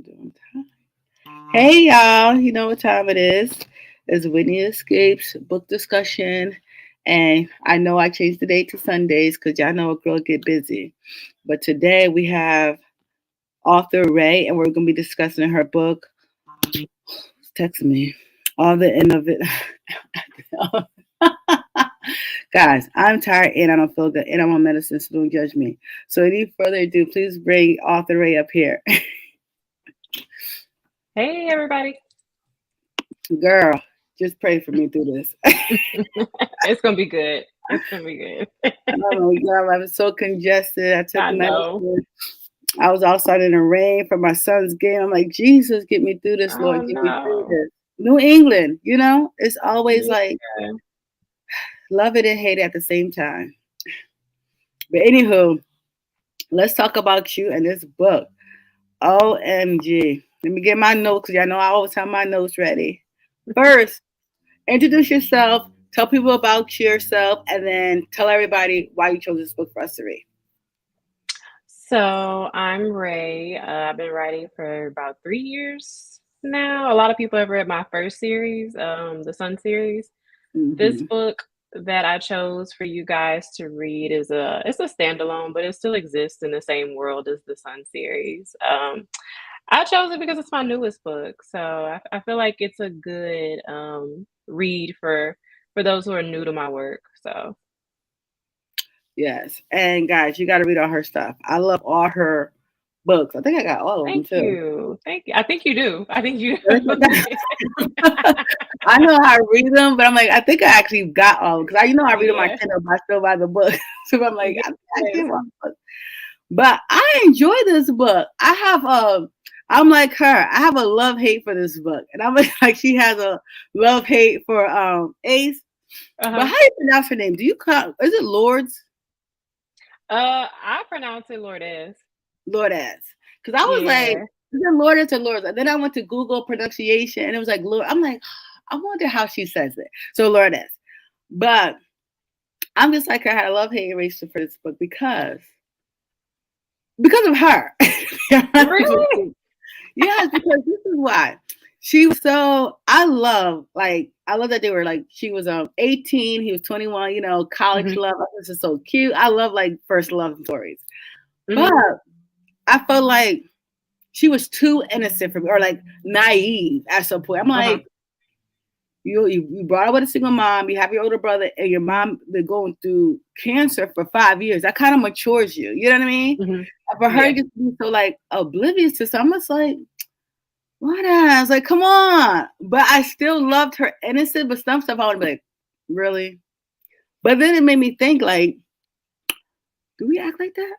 I'm doing time. Hey y'all, you know what time it is? It's Whitney Escapes book discussion. And I know I changed the date to Sundays because y'all know a girl get busy. But today we have author Rae, and we're going to be discussing her book. Text me. All the end of it. Guys, I'm tired and I don't feel good, and I'm on medicine, so don't judge me. So, any further ado, please bring author Rae up here. Hey, everybody. Girl, just pray for me through this. It's going to be good. It's going to be good. Oh, girl, I was so congested. I took I know. medicine. I was outside in the rain for my son's game. I'm like, Jesus, get me through this, Oh, Lord. Get me through no. this. New England, it's always Yeah. like love it and hate it at the same time. But anywho, let's talk about you and this book. OMG. Let me get my notes because y'all know I always have my notes ready. First, introduce yourself, tell people about yourself, and then tell everybody why you chose this book for us to read. So, I'm Rae. I've been writing for about 3 years now. A lot of people have read my first series, the Sun series. This Mm-hmm. book that I chose for you guys to read it's a standalone, but it still exists in the same world as the Sun series. I chose it because it's my newest book, so I feel like it's a good read for those who are new to my work. So Yes. And guys, you got to read all her stuff. I love all her books. I think I got all of them thank too. you, thank you. I think you do. I think you do. I know how to read them, but I'm like, I think I actually got all of them because I read them on my Yeah. Kindle, but I still buy the book. So I'm like, I Yes. get one book. But I enjoy this book. I'm like her. I have a love hate for this book, and I'm like she has a love hate for Ace. But Uh-huh. how do you pronounce her name? Do you call is it Lords? I pronounce it Lourdes. Lourdes. Because I was like, Yeah. is it Lourdes or Lourdes? And then I went to Google pronunciation and it was like Lord. I'm like, I wonder how she says it. So Lourdes. But I'm just like her. I had a love hate relationship for this book because of her. Really? Yes, because this is why. She was so I love that they were like she was 18, he was 21, college Hmm. love. This is so cute. I love like first love stories. But Hmm. I felt like she was too innocent for me or like naive at some point. I'm Uh-huh. like, you brought up with a single mom, you have your older brother, and your mom been going through cancer for 5 years. That kind of matures you. You know what I mean? Hmm. And for her to Yeah. just be so like oblivious to something, it's like, what else? Like, come on. But I still loved her innocent, but some stuff I would be like, really? But then it made me think like, do we act like that?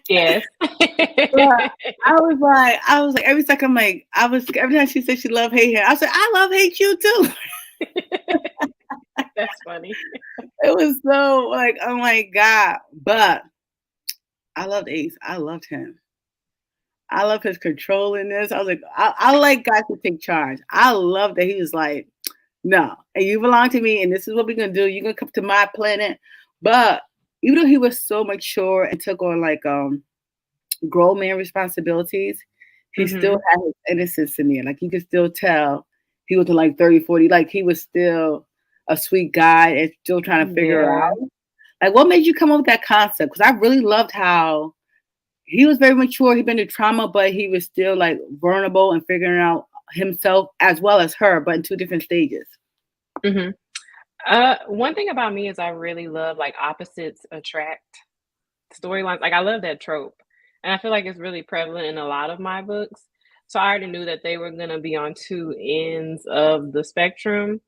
Yes. But I was like, every second, I'm like, every time she said she loved hate him, I said, I love hate you too. That's funny. It was so like, oh my God. But I loved Ace. I loved him. I love his control in this. I was like, I like guys who take charge. I love that he was like, no, and you belong to me, and this is what we're gonna do. You're gonna come to my planet. But even though he was so mature and took on like grown man responsibilities, he still Hmm. had his innocence in there. Like you could still tell he was like 30, 40. Like he was still a sweet guy and still trying to figure Yeah. out. Like what made you come up with that concept? Because I really loved how he was very mature. He'd been through trauma, but he was still like vulnerable and figuring out himself as well as her, but in two different stages. Hmm. One thing about me is I really love like opposites attract storylines. Like I love that trope. And I feel like it's really prevalent in a lot of my books. So I already knew that they were gonna be on two ends of the spectrum.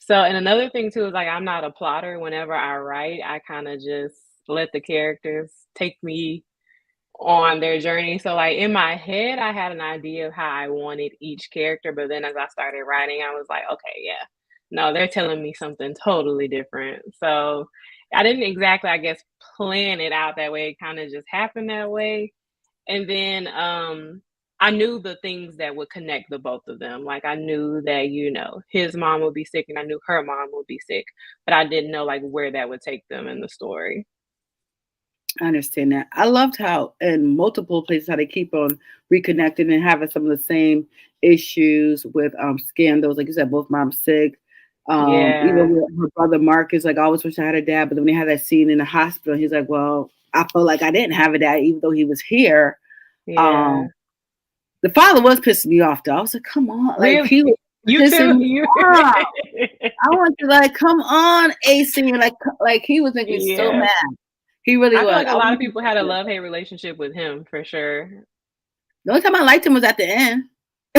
So and another thing too is like I'm not a plotter whenever I write. I kind of just let the characters take me on their journey. So like in my head, I had an idea of how I wanted each character, but then as I started writing, I was like, okay, yeah, no, they're telling me something totally different. So I didn't exactly, I guess, plan it out that way. It kind of just happened that way. And then I knew the things that would connect the both of them. Like I knew that, his mom would be sick and I knew her mom would be sick, but I didn't know like where that would take them in the story. I understand that. I loved how in multiple places how they keep on reconnecting and having some of the same issues with scandals. Like you said, both moms sick. Even Yeah, with her brother Marcus, like I always wish I had a dad, but then when they had that scene in the hospital, he's like, well, I felt like I didn't have a dad, even though he was here. yeah. Um, the father was pissing me off though. I was like, come on, like Really? he was You pissing too? me You off. I want to like, come on, AC, like he was making me so Yeah. mad. He really I feel was. like a I lot of want to people had a love-hate relationship with him for sure. The only time I liked him was at the end.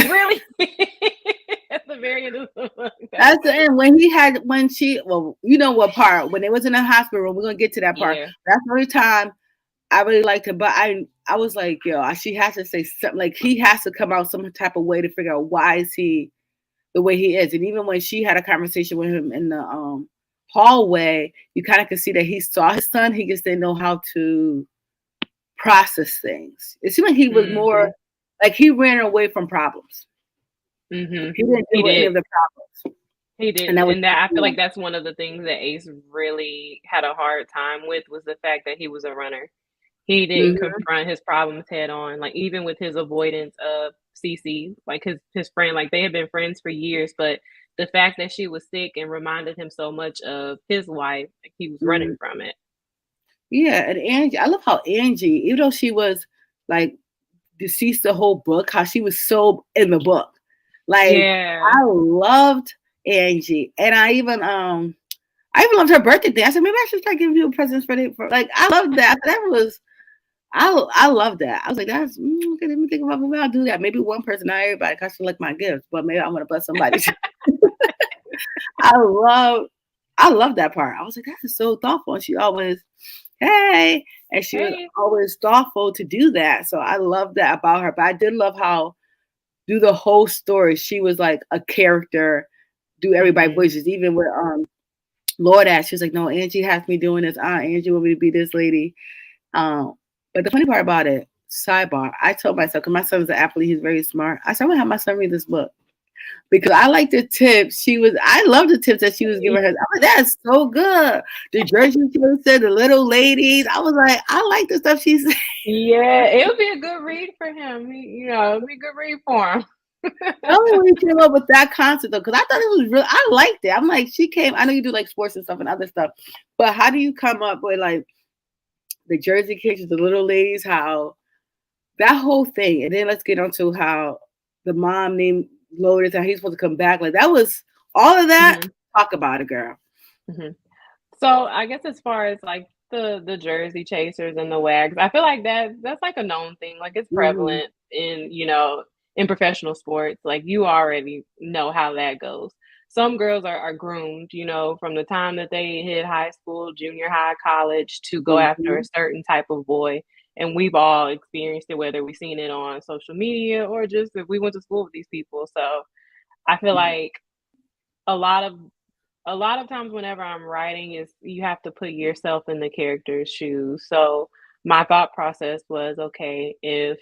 Really? At the very end of the book, that's That's the funny. end when he had when she well, you know what part when they was in the hospital room. We're gonna get to that part. Yeah. That's the only time I really liked him. But I was like, yo, she has to say something. Like he has to come out some type of way to figure out why is he the way he is. And even when she had a conversation with him in the hallway, you kind of could see that he saw his son. He just didn't know how to process things. It seemed like he was more Mhm. like he ran away from problems. Mhm. He didn't deal He with any of did. the problems, He and didn't, that was and that I feel like that's one of the things that Ace really had a hard time with was the fact that he was a runner. He didn't mm-hmm, confront his problems head on, like, even with his avoidance of Cece, like, his friend, like, they had been friends for years, but the fact that she was sick and reminded him so much of his wife, like, he was mm-hmm. running from it. Yeah, and Angie, I love how Angie, even though she was like deceased the whole book, how she was so in the book. Like Yeah. I loved Angie, and I even loved her birthday thing. I said maybe I should start giving people presents for like I loved that. That was I love that. I was like that's okay. Let me think about maybe I'll do that. Maybe one person, not everybody, cause I should like my gifts, but maybe I want to bless somebody. I love I love that part. I was like that is so thoughtful, and she always hey. And she was Hey. always thoughtful to do that. So I love that about her. But I did love how through the whole story, she was like a character, do everybody Mhm. voices, even with Lord Ash. She was like, no, Angie has me doing this. Angie want me to be this lady. Um, but the funny part about it, sidebar, I told myself, because my son's an athlete, he's very smart. I said, I'm gonna have my son read this book because I like the tips I love the tips that she was giving her. I was like, that's so good. The Jersey said the little ladies. I was like, I like the stuff she said. Yeah, it would be a good read for him. It'd be a good read for him. Tell me when you came up with that concept though, because I thought it was real. I liked it. I'm like, she came. I know you do like sports and stuff and other stuff, but how do you come up with like the Jersey Kicks, the little ladies, how that whole thing, and then let's get on to how the mom named Lotus, how he's supposed to come back. Like that was all of that. Mhm, Talk about it, girl. mhm. So, I guess as far as, like, the Jersey Chasers and the Wags, I feel like that's, like, a known thing, like, it's Mm-hmm. prevalent in professional sports, like, you already know how that goes. Some girls are groomed, from the time that they hit high school, junior high, college, to go after a Mm-hmm. certain type of boy, and we've all experienced it, whether we've seen it on social media or just if we went to school with these people, so I feel like a lot of a lot of times whenever I'm writing is you have to put yourself in the character's shoes. So my thought process was, okay, if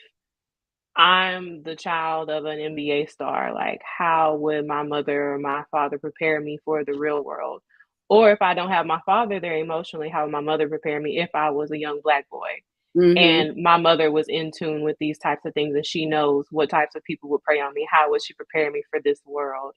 I'm the child of an NBA star, like how would my mother or my father prepare me for the real world? Or if I don't have my father there emotionally, how would my mother prepare me if I was a young black boy? Mm-hmm. And my mother was in tune with these types of things and she knows what types of people would prey on me. How would she prepare me for this world?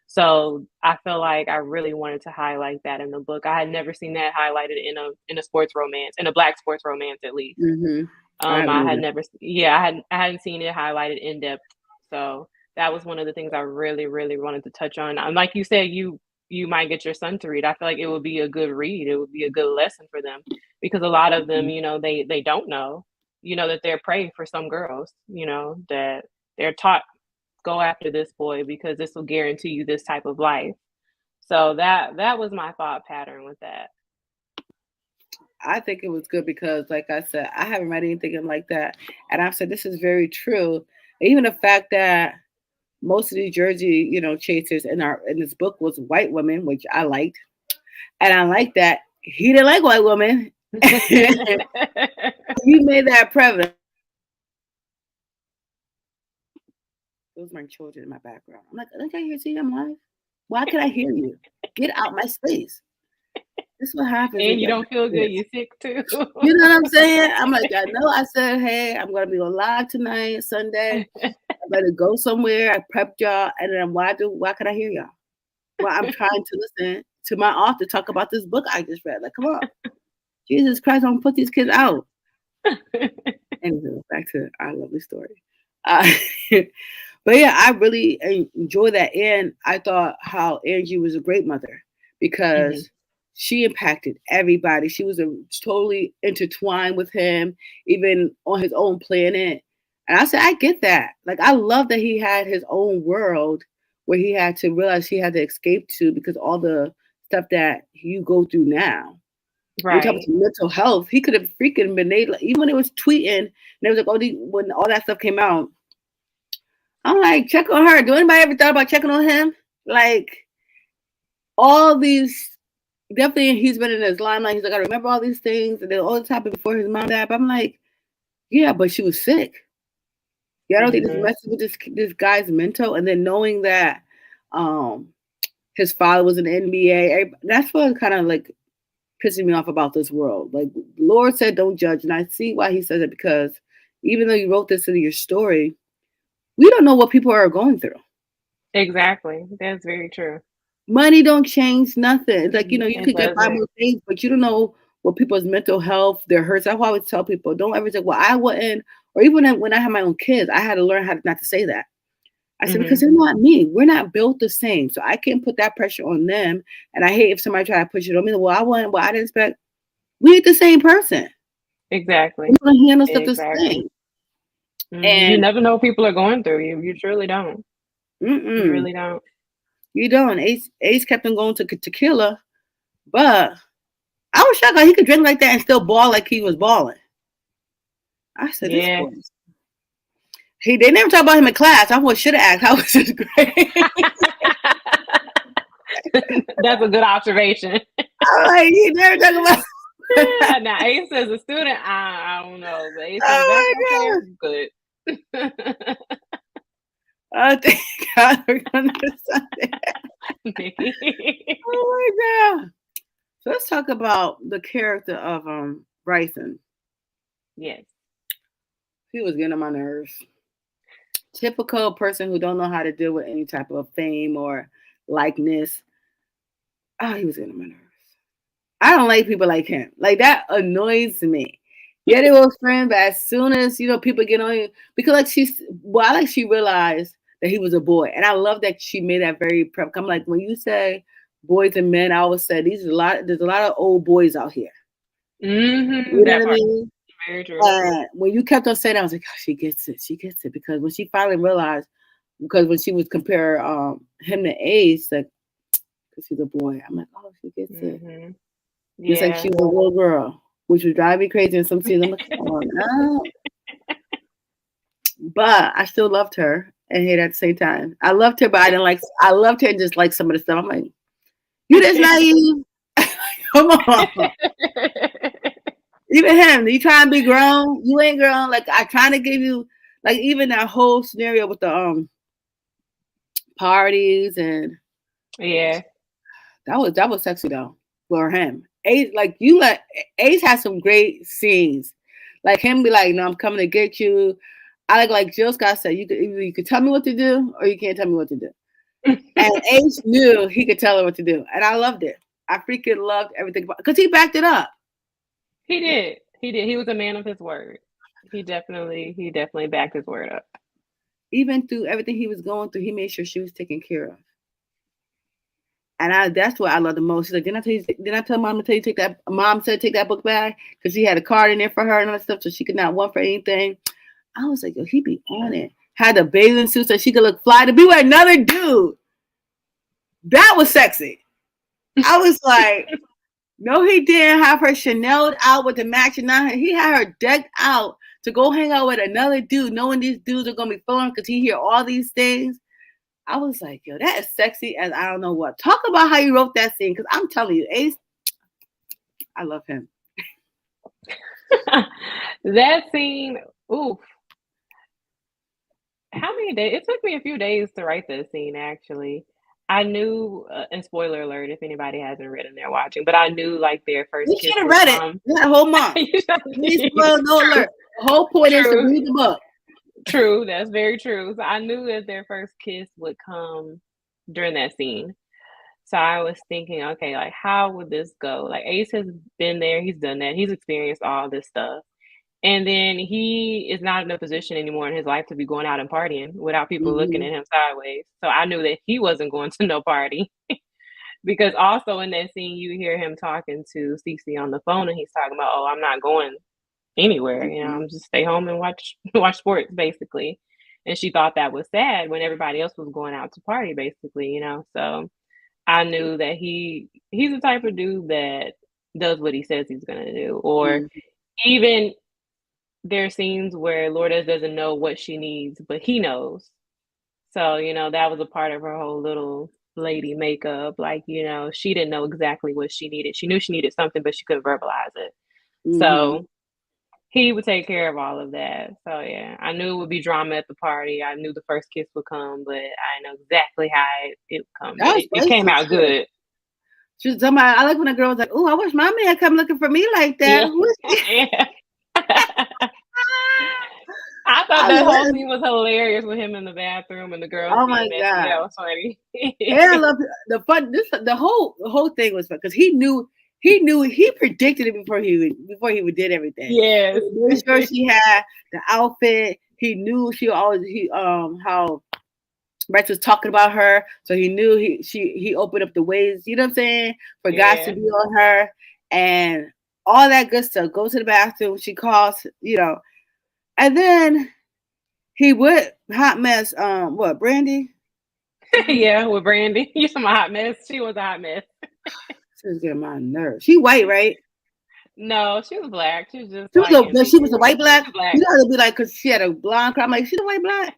So I feel like I really wanted to highlight that in the book. I had never seen that highlighted in a sports romance, in a black sports romance at least. Mm-hmm. I haven't I had either. never s yeah, I hadn't seen it highlighted in depth, so that was one of the things I really, really wanted to touch on, and like you said, you might get your son to read. I feel like it would be a good read, it would be a good lesson for them, because a lot of them, they don't know, that they're prey for some girls, that they're taught, "Go after this boy because this will guarantee you this type of life." So that was my thought pattern with that. I think it was good because, like I said, I haven't read anything like that, and I've said this is very true. Even the fact that most of the Jersey, chasers in this book was white women, which I liked, and I like that he didn't like white women. You made that prevalent. Those are my children in my background. I'm like, look, I hear see them live. Why can I hear you? Get out my space. That's what happens when And you you got don't feel good, kids. you sick too. You know what I'm saying? I'm like, I know I said, hey, I'm gonna be on live tonight, Sunday. I better go somewhere. I prepped y'all, and then why can I hear y'all? Well, I'm trying to listen to my author talk about this book I just read. Like, come on. Jesus Christ, I'm gonna put these kids out. Anywho, back to our lovely story. Uh, but yeah, I really enjoy that. And I thought how Angie was a great mother Mhm. because she impacted everybody. She was totally intertwined with him, even on his own planet. And I said, I get that. Like, I love that he had his own world where he had to realize he had to escape to because all the stuff that you go through now. We talk about Right. mental health. He could have freaking been made, like, even when it was tweeting, and it was like, when all that stuff came out, I'm like, check on her. Do anybody ever thought about checking on him? Like, all these, definitely he's been in his limelight. He's like, I remember all these things, and then all this happened before his mom died. But I'm like, yeah, but she was sick. Yeah, I don't think this Mhm. messes with this guy's mental, and then knowing that um his father was in the NBA, that's what kind of like pissing me off about this world. Like, the Lord said, don't judge. And I see why he says it because even though you wrote this into your story, we don't know what people are going through. Exactly. That's very true. Money don't change nothing. It's like, you It could get five doesn't. more things, but you don't know what people's mental health, their hurts. That's why I always tell people, don't ever say, well, I wouldn't, or even when I had my own kids, I had to learn how not to say that. I said, because Mhm. they're not me. We're not built the same. So I can't put that pressure on them. And I hate if somebody try to push it on me. Well, I didn't expect. We ain't the same person. We're Exactly. gonna handle stuff the Exactly. same. Mhm. You And never know what people are going through. You truly don't. You mm-mm, really don't. you don't. Ace kept on going to tequila, but I was shocked how he could drink like that and still ball like he was balling. I said, this Yeah. boy. They never talk about him in class. I should have asked how was his grade. That's a good observation. I'm like, he never talk about. Now, Ace as a student, I don't know, but Ace as a Oh basketball my player, god! good. I thank God we're gonna do something. Nikki. Oh my god! So let's talk about the character of Bryson. Yes. He was getting on my nerves. Typical person who don't know how to deal with any type of fame or likeness. Oh, he was getting on my nerves. I don't like people like him. Like, that annoys me. Yeah, they were friends, but as soon as people get on you, because like I like she realized that he was a boy, and I love that she made that very prep. I'm like, when you say boys and men, I always say there's a lot of old boys out here. You Mhm. know That what I part. mean? Very true. When you kept on saying that, I was like, oh, she gets it, because when she finally realized, because when she was compare him to Ace, like, because he's a boy, I'm like, oh, she gets it. Mhm. Just like she Yeah. was a little girl, which would drive me crazy in some scenes. I'm like, come on now. But I still loved her and hate at the same time. I loved her, but I loved her and just like some of the stuff. I'm like, you this naive? Come on. Even him, you trying to be grown, you ain't grown. Like, I trying to give you, like, even that whole scenario with the parties, and Yeah. that was sexy though for him. Ace, like, you let Ace has some great scenes. Like him be like, no, I'm coming to get you. I like Jill Scott said, you could tell me what to do or you can't tell me what to do. And Ace knew he could tell her what to do. And I loved it. I freaking loved everything because he backed it up. He did. He did. He was a man of his word. He definitely backed his word up. Even through everything he was going through, he made sure she was taken care of. And that's what I love the most. She's like, didn't I tell mom to tell you take that? Mom said take that book back because she had a card in there for her and all that stuff, so she could not want for anything. I was like, yo, he be on it. Had a bathing suit so she could look fly to be with another dude. That was sexy. I was like, no, he didn't have her Chanel out with the matching on. He had her decked out to go hang out with another dude, knowing these dudes are gonna be following because he hear all these things. I was like, yo, that is sexy as I don't know what. Talk about how you wrote that scene, because I'm telling you, Ace, I love him. That scene, oof. How many days? It took me a few days to write that scene, actually. I knew, and spoiler alert if anybody hasn't read and they're watching, but I knew, like, their first You kiss should have would read it. come. You had a whole month. Please spoil no True, alert. The whole point is to true, read the book. true, that's very true. So I knew that their first kiss would come during that scene. So I was thinking, okay, like, how would this go? Like, Ace has been there, he's done that, he's experienced all this stuff. And then he is not in a position anymore in his life to be going out and partying without people looking Mhm, at him sideways. So I knew that he wasn't going to no party. Because also in that scene, you hear him talking to Cece on the phone, and he's talking about, "Oh, I'm not going anywhere. You know, mhm, I'm just stay home and watch watch sports, basically." And she thought that was sad when everybody else was going out to party, basically. You know, so I knew that he's the type of dude that does what he says he's gonna do, or mhm, even there are scenes where Lourdes doesn't know what she needs, but he knows. So, that was a part of her whole little lady makeup. Like, she didn't know exactly what she needed. She knew she needed something, but she couldn't verbalize it. mhm. So he would take care of all of that. So yeah, I knew it would be drama at the party. I knew the first kiss would come, but I know exactly how it would come. That But was it came spicy out too. good. She was talking about, I like when a girl was like, "Oh, I wish my man come looking for me like that." Yeah. Who is she? Yeah. I thought I that whole love. scene was hilarious with him in the bathroom and the girls Oh my being messy. god! That was funny. And I love the fun. The whole thing was fun because he predicted it before he did everything. Yes. He made sure she had the outfit. He knew she always how Rex was talking about her, so he knew he opened up the ways. You know what I'm saying, for guys to Yeah. be on her and all that good stuff. Go to the bathroom. She calls. And then he would hot mess. What Brandy? Yeah, with Brandy. You some hot mess. She was a hot mess. She was getting my nerves. She white, right? No, she was black. She was just She was like but she was a ambiguous. white She black. was black. You know how to be like because she had a blonde crown. I'm like, she's a white black.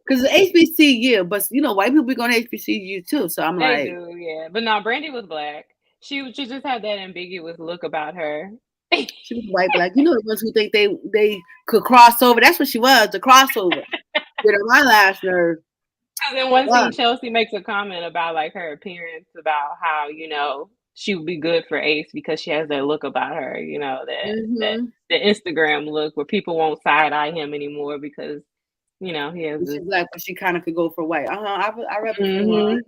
Because it's HBCU, but white people be going to HBCU too. So I'm They like, do, yeah. But no, Brandy was black. She just had that ambiguous look about her. she was white black. You know the ones who think they could cross over. That's what she was, the crossover. Get on my last nerve. Because in one Fuck. scene, Chelsea makes a comment about like her appearance, about how she would be good for Ace because she has that look about her. That Mm-hmm. the Instagram look where people won't side eye him anymore because he has And this. she's black, but she kind of could go for white. I rep it for her.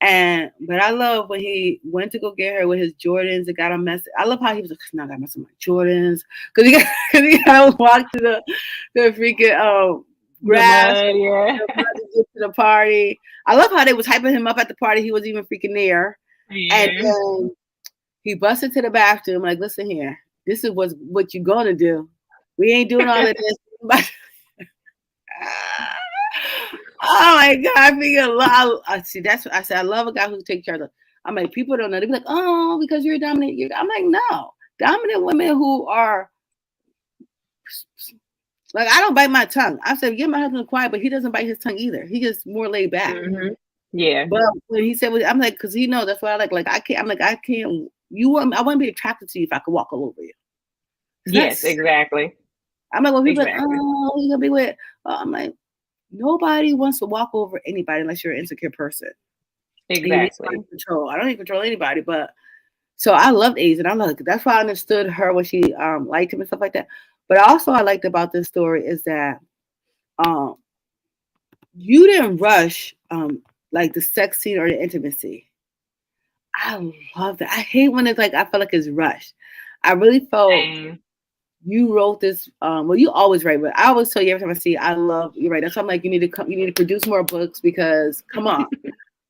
Hmm. But I love when he went to go get her with his Jordans and got a message. I love how he was like, "No, I got messing with my Jordans," because he got to walk to the freaking The grass mud, yeah, to get to the party. I love how they was hyping him up at the party. He was even freaking there, and yeah. then he busted to the bathroom like, "Listen here, this is what you gonna do. We ain't doing all of this." Oh my god, I figure I see that's what I said. I love a guy who takes care of. I'm like, people don't know. They be like, oh, because you're dominant. I'm like, no, dominant women who are like, I don't bite my tongue. I said, yeah, my husband's quiet, but he doesn't bite his tongue either. He just more laid back. Hmm. Yeah. But when he said, I'm like, because he knows that's what I like. Like I can't. I'm like, I can't. I wouldn't be attracted to you if I could walk all over you. Yes, That's. exactly. I'm like, when people are like, Exactly. oh, he's gonna be with. I'm like, nobody wants to walk over anybody unless you're an insecure person. And you need somebody Exactly. to control. I don't need to control anybody, but so I loved Ace, and I love that's why I understood her when she liked him and stuff like that. But also I liked about this story is that um you didn't rush like the sex scene or the intimacy. I love that. I hate when it's like I feel like it's rushed. I really felt Same. you wrote this. Well, you always write, but I always tell you every time I see, I love you write. That's why I'm like, you need to come. You need to produce more books because come on.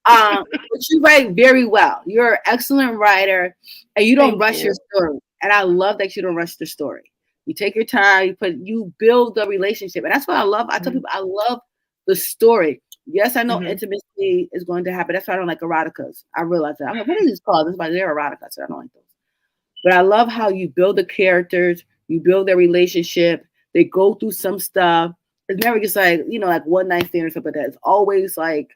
But you write very well. You're an excellent writer, and you don't Thank rush your you. story. And I love that you don't rush the story. You take your time. You build the relationship, and that's what I love. I tell Mhm. people I love the story. Yes, I know Mhm. intimacy is going to happen. That's why I don't like eroticas. I realize that. I'm like, what are these called? This is why they're erotica. So I don't like those. But I love how you build the characters. You build their relationship. They go through some stuff. It's never just like like one night stand or something like that. It's always like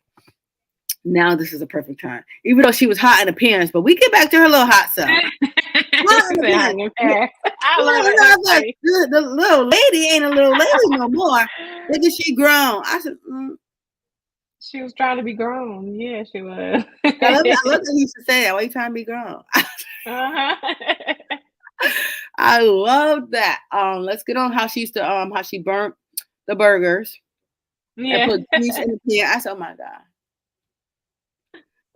now this is a perfect time. Even though she was hot in the pants, but we get back to her little hot self. Hot She in the said hot pants. and fast. I love Yeah, it. That's like, funny. the little lady ain't a little lady no more. Look at she grown. I said, She was trying to be grown. Yeah, she was. I love that he used to say that. Why you trying to be grown? Uh-huh. I love that. Let's get on how she used to how she burnt the burgers and Yeah. put grease in the pan. I said, oh my god,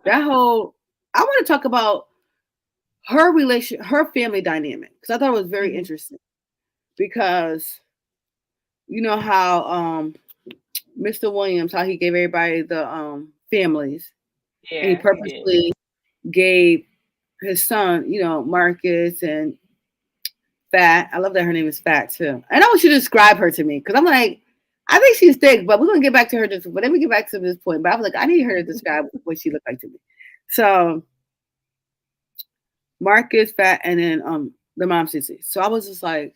that whole. I want to talk about her family dynamic because I thought it was very Mhm. interesting because you know how Mr. Williams how he gave everybody the families and he Yeah, he did. purposely gave his son, you know, Marcus and Fat. I love that her name is Fat too. And I want you to describe her to me because I'm like, I think she's thick, but we're gonna get back to her. But let me get back to this point. But I was like, I need her to describe what she looked like to me. So Marcus, Fat, and then the mom Sissy. So I was just like,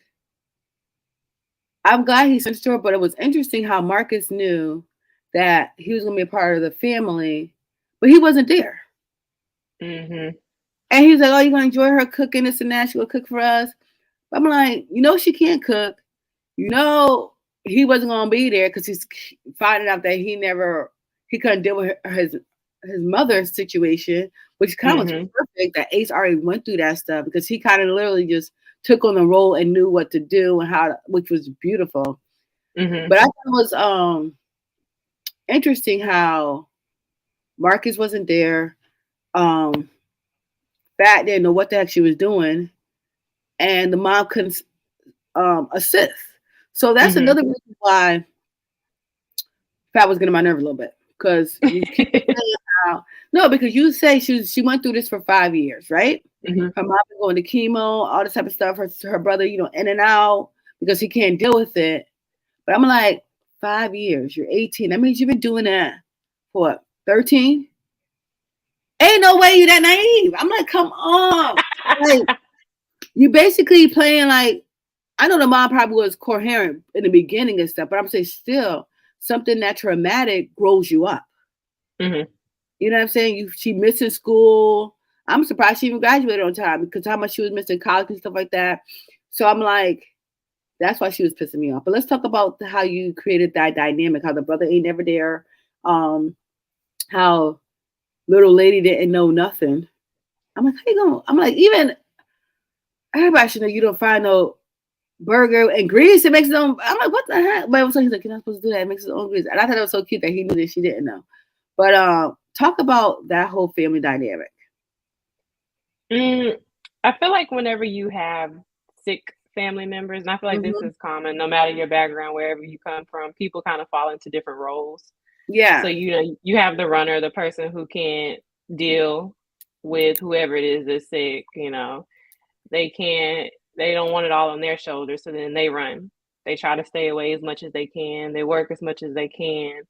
I'm glad he sent to her, but it was interesting how Marcus knew that he was gonna be a part of the family, but he wasn't there. Mhm. And he was like, "Oh, you're gonna enjoy her cooking this and that. She will cook for us." I'm like, you know, she can't cook. You know, he wasn't gonna be there because he's finding out that he couldn't deal with his mother's situation, which kind of was Mhm. perfect. That Ace already went through that stuff because he kind of literally just took on the role and knew what to do and how, which was beautiful. Mhm. But I thought it was interesting how Marcus wasn't there. Um, Fat didn't know what the heck she was doing, and the mom couldn't assist. So that's Mhm. another reason why Fat was getting on my nerve a little bit because you keep saying how no, because you say she went through this for 5 years, right? Mhm. Her mom been going to chemo, all this type of stuff. Her brother, you know, in and out because he can't deal with it. But I'm like, 5 years. You're 18. That means you've been doing that for what, 13? Ain't no way you that naive. I'm like, come on. Like, you basically playing like I know the mom probably was coherent in the beginning and stuff, but I'm saying still something that traumatic grows you up. Mhm. You know what I'm saying? She missing school. I'm surprised she even graduated on time because how much she was missing college and stuff like that. So I'm like, that's why she was pissing me off. But let's talk about how you created that dynamic, how the brother ain't never there, um, how little lady didn't know nothing. I'm like, how you going? I'm like, even everybody should know you don't find no burger and grease. It makes its own. I'm like, what the heck? But so he's like, you're not supposed to do that. It makes its own grease. And I thought it was so cute that he knew that she didn't know. But talk about that whole family dynamic. Mm, I feel like whenever you have sick family members, and I feel like this Hmm. is common, no matter your background, wherever you come from, people kind of fall into different roles. So, Yeah. you know, you have the runner, the person who can't deal with whoever it is that's sick, you know. They don't want it all on their shoulders, so then they run. They try to stay away as much as they can. They work as much as they can,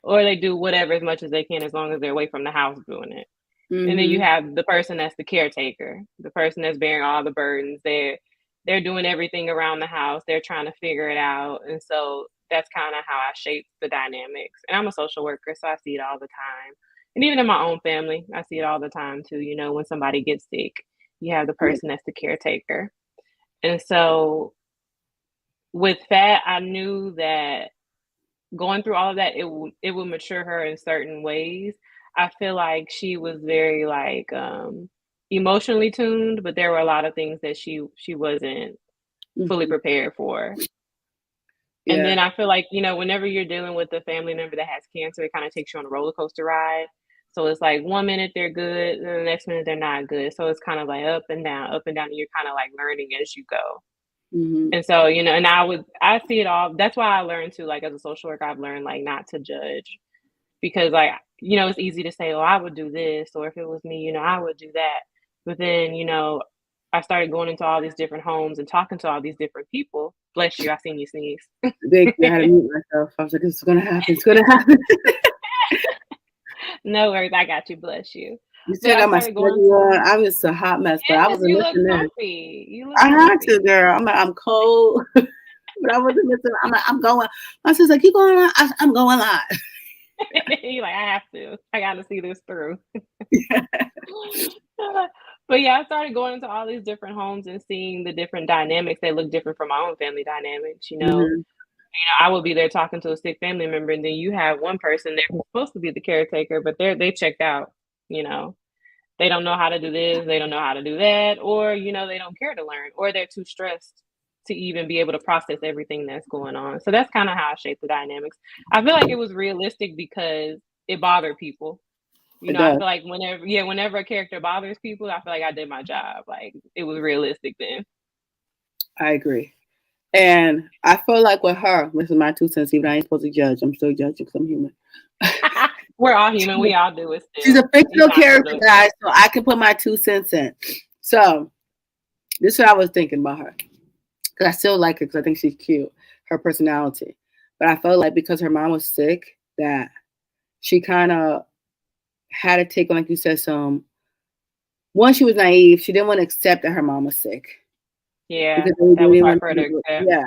or they do whatever as much as they can as long as they're away from the house doing it. And then you Hmm. have the person that's the caretaker, the person that's bearing all the burdens. They're doing everything around the house. They're trying to figure it out. And so that's kind of how I shape the dynamics. And I'm a social worker, so I see it all the time. And even in my own family, I see it all the time too. You know, when somebody gets sick, you have the Yeah. person that's the caretaker. And so with that, I knew that going through all of that, it would mature her in certain ways. I feel like she was very, like, emotionally tuned, but there were a lot of things that she wasn't fully Hmm. prepared for. And Yeah. then I feel like, you know, whenever you're dealing with a family member that has cancer, it kinda takes you on a roller coaster ride. So it's like one minute they're good, and the next minute they're not good. So it's kind of like up and down, and you're kinda, like, learning as you go. Hmm. And so, you know, and I see it all. That's why I learned to, like, as a social worker, I've learned, like, not to judge because, like, you know, it's easy to say, "Oh, I would do this," or if it was me, you know, I would do that. But then, you know, I started going into all these different homes and talking to all these different people. Bless you, I seen you sneeze. Thank you. I had to mute myself. I was like, it's gonna happen. It's gonna happen. No worries, I got you, bless you. You But still I got my started going schedule on. I was a hot mess, but I yes, wasn't you look listening. comfy. You look I had to, comfy. girl. I'm like, I'm cold, but I wasn't listening. I'm like, I'm going. My sister's like, you going on? I'm going live. You're like, "I have to. I gotta see this through." But yeah, I started going into all these different homes and seeing the different dynamics. They look different from my own family dynamics, you know. Hmm. I will be there talking to a sick family member, and then you have one person there who's supposed to be the caretaker, but they checked out. You know, they don't know how to do this, they don't know how to do that, or they don't care to learn, or they're too stressed to even be able to process everything that's going on. So that's kind of how I shaped the dynamics. I feel like it was realistic because it bothered people. It I does. feel like whenever a character bothers people, I feel like I did my job. Like it was realistic then. I agree. And I feel like with her, this is my 2 cents, even I ain't supposed to judge. I'm still judging because I'm human. We're all human. We all do it She's still. a fictional Sometimes we character, do it. guys, so I can put my 2 cents in. So this is what I was thinking about her. Because I still like her because I think she's cute, her personality. But I felt like because her mom was sick, that she kind of had to take on, like you said, some. One, she was naive. She didn't want to accept that her mom was sick Yeah, because they that was didn't hard want for her to to. accept. Yeah,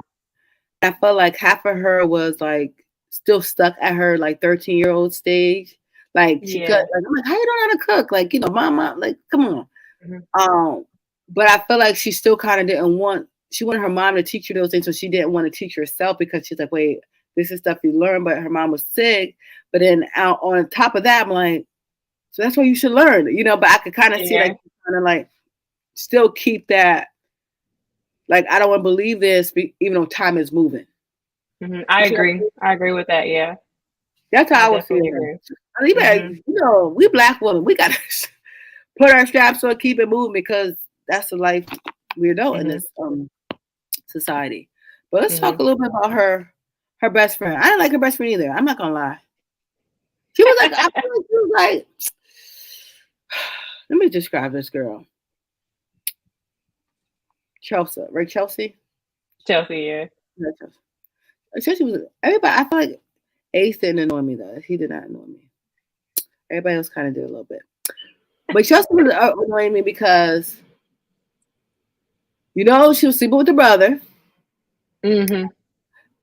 I felt like half of her was like still stuck at her like 13-year-old stage. Like she could, Yeah. like, I'm like, how you don't know how to cook? Like, mama, like, come on. Mhm. But I felt like she still kind of didn't want. She wanted her mom to teach her those things, so she didn't want to teach herself because she's like, wait, this is stuff you learn. But her mom was sick. But then out on top of that, I'm like, so that's what you should learn, But I could kind of see Yeah. like kind of like still keep that. Like I don't want to believe this, even though time is moving. I You see what I agree. mean? I agree with that. Yeah, That's I how I was definitely feeling. agree. I mean, Hmm. we black women, we gotta put our straps on, keep it moving because that's the life we know in Hmm. this society. But let's talk Hmm. a little bit about her best friend. I didn't like her best friend either. I'm not gonna lie. She was like, I feel like she was like, let me describe this girl. Chelsea, right? Chelsea? Chelsea. Yeah. Yeah, Chelsea. Chelsea was everybody. I feel like Ace didn't annoy me though. He did not annoy me. Everybody else kind of did a little bit. But Chelsea was annoying me because, she was sleeping with the brother Hmm.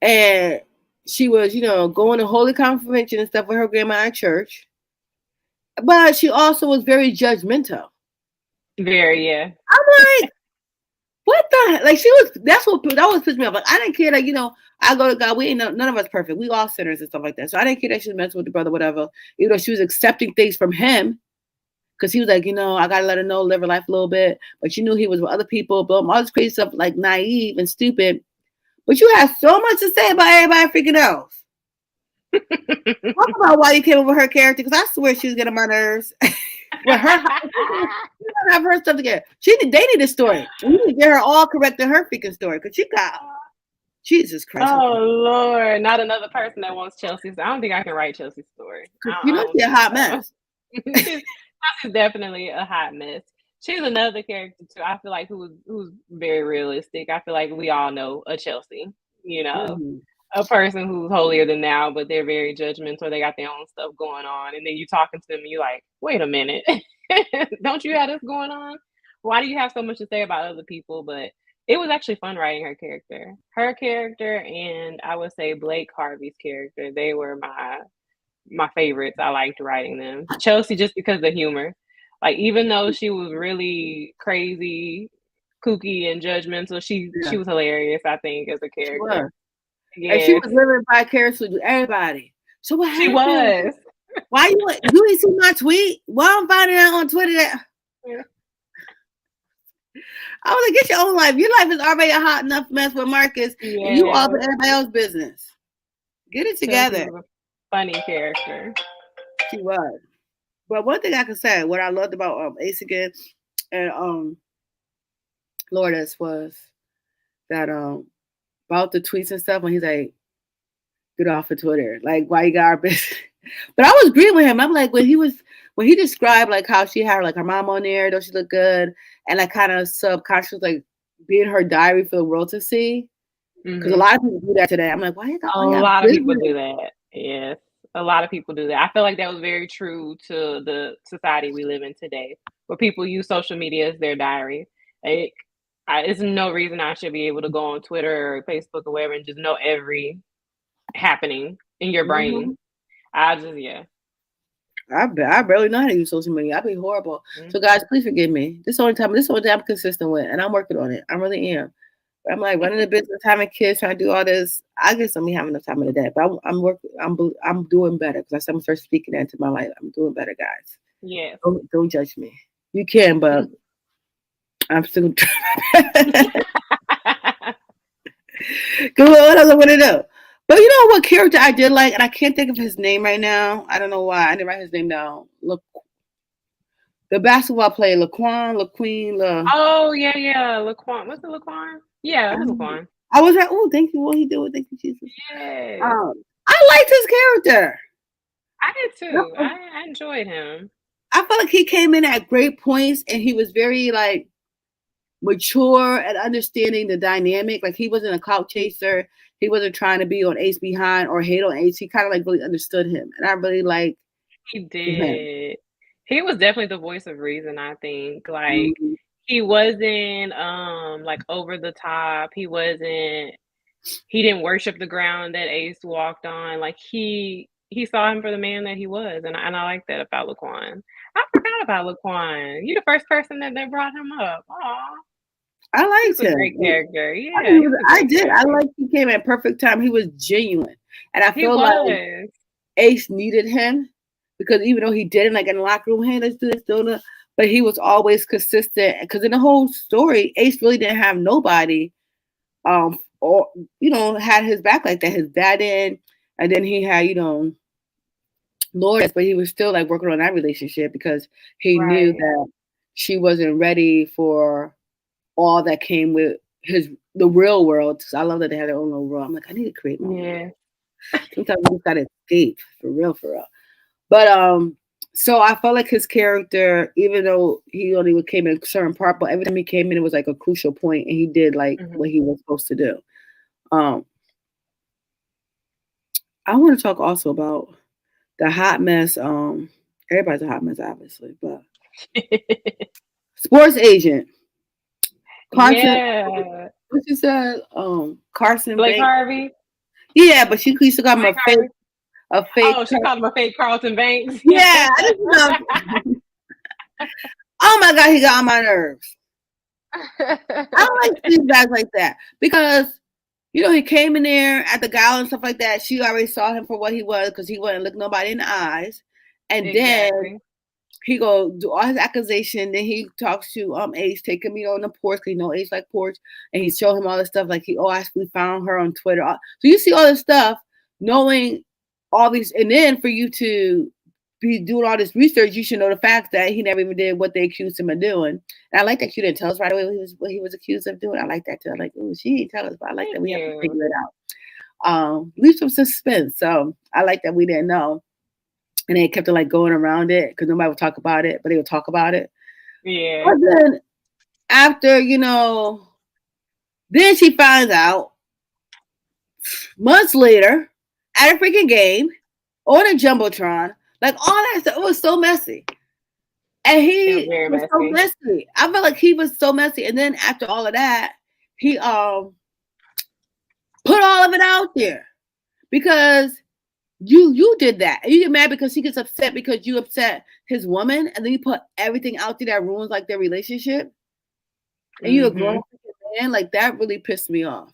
and she was, going to Holy Convention and stuff with her grandma at church. But she also was very judgmental. Very. Yeah. I'm like, what the like she was that was pissed me off. Like I didn't care that, I go to God, we ain't none of us perfect. We all sinners and stuff like that. So I didn't care that she was messing with the brother, whatever. She was accepting things from him. Because he was like, I gotta let her know, live her life a little bit. But she knew he was with other people, but all this crazy stuff, like naive and stupid. But you have so much to say about everybody freaking else. Talk about why you came up with her character, because I swear she was getting on my nerves. With her, have her stuff together. They need a story. We need to get her all correcting her freaking story, because she got Jesus Christ. Oh Lord, not another person that wants Chelsea's. I don't think I can write Chelsea's story. I don't She's a think hot so. mess. Chelsea's definitely a hot mess. She's another character too. I feel like who's very realistic. I feel like we all know a Chelsea. You know, Mm-hmm. a person who's holier than thou, but they're very judgmental. They got their own stuff going on, and then you talking to them, and you're like, wait a minute, don't you have this going on? Why do you have so much to say about other people? But it was actually fun writing her character. Her character, and I would say Blake Harvey's character. They were my favorites. I liked writing them. Chelsea just because of the humor. Like even though she was really crazy, kooky, and judgmental, she Yeah, was hilarious. I think as a she character. was. And she Yes, was living vicariously with everybody. So what she happened? was. Why you ain't see my tweet? Why I'm finding out on Twitter that I was like, get your own life. Your life is already a hot enough mess with Marcus, and you all Yeah, for everybody else's business. Get it Chelsea together. was a funny character. She was. But one thing I can say, what I loved about Ace again and Lourdes was that about the tweets and stuff when he's like, get off of Twitter. Like why you got our business. But I was agreeing with him. I'm like when he described like how she had like her mom on there, don't she look good? And like kind of subconscious like being her diary for the world to see. Because a Hmm. lot of people do that today. I'm like, why you got A all your lot of people business? do that. Yes, a lot of people do that. I feel like that was very true to the society we live in today, where people use social media as their diary. Like, it's no reason I should be able to go on Twitter or Facebook or whatever and just know every happening in your Mm-hmm. brain. I just, yeah. I barely know how to use social media. I'd be horrible. So guys, Mhm. please forgive me. This is the only time I'm consistent with, and I'm working on it. I really am. I'm like running a business, having kids, trying to do all this. I guess I'm having enough time in the day, but I'm working. I'm doing better because I said I'm start speaking that into my life. I'm doing better, guys. Yes. Don't judge me. You can, but I'm still. Cause what else I want to know? But you know what character I did like, and I can't think of his name right now. I don't know why. I didn't write his name down. Look, the basketball player, Laquan, LaQueen, Oh, yeah, yeah, Laquan. What's it, Laquan? Yeah, it's um, Laquan. I was like, oh, thank you. What he did? Thank you, Jesus. Yes. I liked his character. I did too. I enjoyed him. I felt like he came in at great points, and he was very like mature at understanding the dynamic. Like he wasn't a clout chaser. He wasn't trying to be on Ace behind or hate on Ace. He kind of like really understood him, and I really like He him. did. He was definitely the voice of reason, I think. Like, Mhm. he wasn't, like, over the top. He didn't worship the ground that Ace walked on. Like, he saw him for the man that he was, and I like that about Laquan. I forgot about Laquan. You the first person that brought him up. Aw, I he's liked a great him. character. Yeah, he was a I great did. I character. like he came at perfect time. He was genuine, and I He feel like was. Ace needed him because even though he didn't like in the locker room, hey, let's do this, do that, but he was always consistent. Because in the whole story, Ace really didn't have nobody, or had his back like that. His dad did, and then he had Lourdes, but he was still like working on that relationship because he knew Right. that she wasn't ready for all that came with the real world. So I love that they had their own little world. I'm like, I need to create my own little Yeah. world. Sometimes you just gotta escape for real, for real. But so I felt like his character, even though he only came in a certain part, but every time he came in, it was like a crucial point, and he did like Mhm. what he was supposed to do. Um, I want to talk also about the hot mess. Everybody's a hot mess, obviously, but sports agent Carson. Yeah. What you said? Carson Blake Bank. Harvey? Yeah, but she used to call him Blake Harvey? a fake. Oh, she called him a fake Carlton Banks. Yeah, I just love. Oh my god, he got on my nerves. I don't like these guys like that because he came in there at the gala and stuff like that. She already saw him for what he was because he wouldn't look nobody in the eyes, and then Exactly. he go do all his accusation. Then he talks to Ace, taking me on the porch because Ace like porch, and he showed him all this stuff like I actually found her on Twitter. So you see all this stuff, knowing all these, and then for you to be doing all this research, you should know the facts that he never even did what they accused him of doing. And I like that you didn't tell us right away what he was accused of doing. I like that too. I'm like, oh, she didn't tell us, but I like Thank that we have to you. figure it out. Leave some suspense. So I like that we didn't know, and they kept it like going around it because nobody would talk about it, but they would talk about it. Yeah. But then after, then she finds out months later at a freaking game on a jumbotron, like all that stuff. It was so messy, and It was he very was so messy. messy. I felt like he was so messy, and then after all of that, he put all of it out there because you did that. And you get mad because he gets upset because you upset his woman, and then you put everything out there that ruins like their relationship. And you're a grown Mhm. man, like that really pissed me off.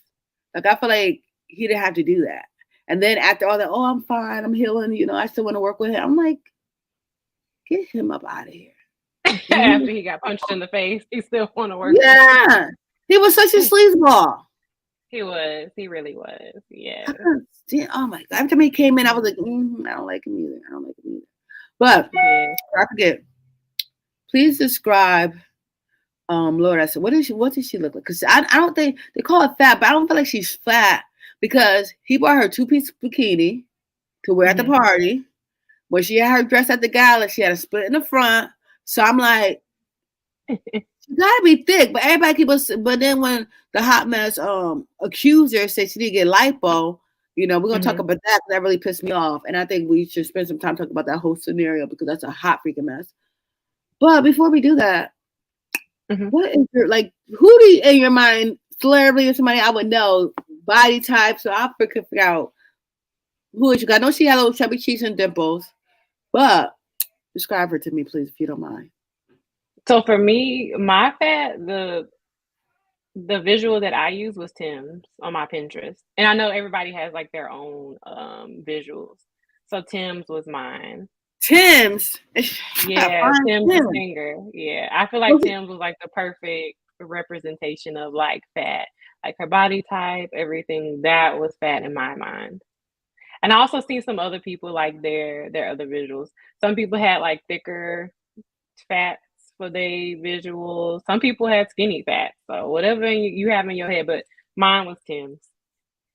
Like I feel like he didn't have to do that. And then after all that, oh, I'm fine, I'm healing, I still want to work with him. I'm like, get him up out of here. After he got punched in the face, he still wanna work with Yeah. He was such a him. sleazeball. He was. He really was. I Yes. couldn't stand, oh my god. Every time he came in, I was like, I don't like him either. I don't like him either. But Yeah. I forget. Please describe Lord, I said, what did she look like? Because I don't think they call her fat, but I don't feel like she's fat because he bought her two-piece bikini to wear at the Mhm. party. When she had her dress at the gala, she had a split in the front. So I'm like, she gotta be thick, but everybody keep us. But then when the hot mess accuser said she didn't get lipo, we're gonna talk Mhm. about that. That really pissed me off, and I think we should spend some time talking about that whole scenario because that's a hot freaking mess. But before we do that, Mhm. what is your like? Who do you in your mind, celebrity or somebody I would know, body type? So I could figure out who is you. I know she had little chubby cheeks and dimples, but describe her to me, please, if you don't mind. So for me, my fat, the visual that I use was Tim's on my Pinterest, and I know everybody has, like, their own, visuals. So Tim's was mine. Tim's. I gotta Yeah, find Tim's the Tim. singer. Yeah, I feel like Tim's was, like, the perfect representation of, like, fat. Like, her body type, everything, that was fat in my mind. And I also seen some other people, like, their other visuals. Some people had, like, thicker fats for their visuals. Some people had skinny fats, so whatever you have in your head, but mine was Tim's.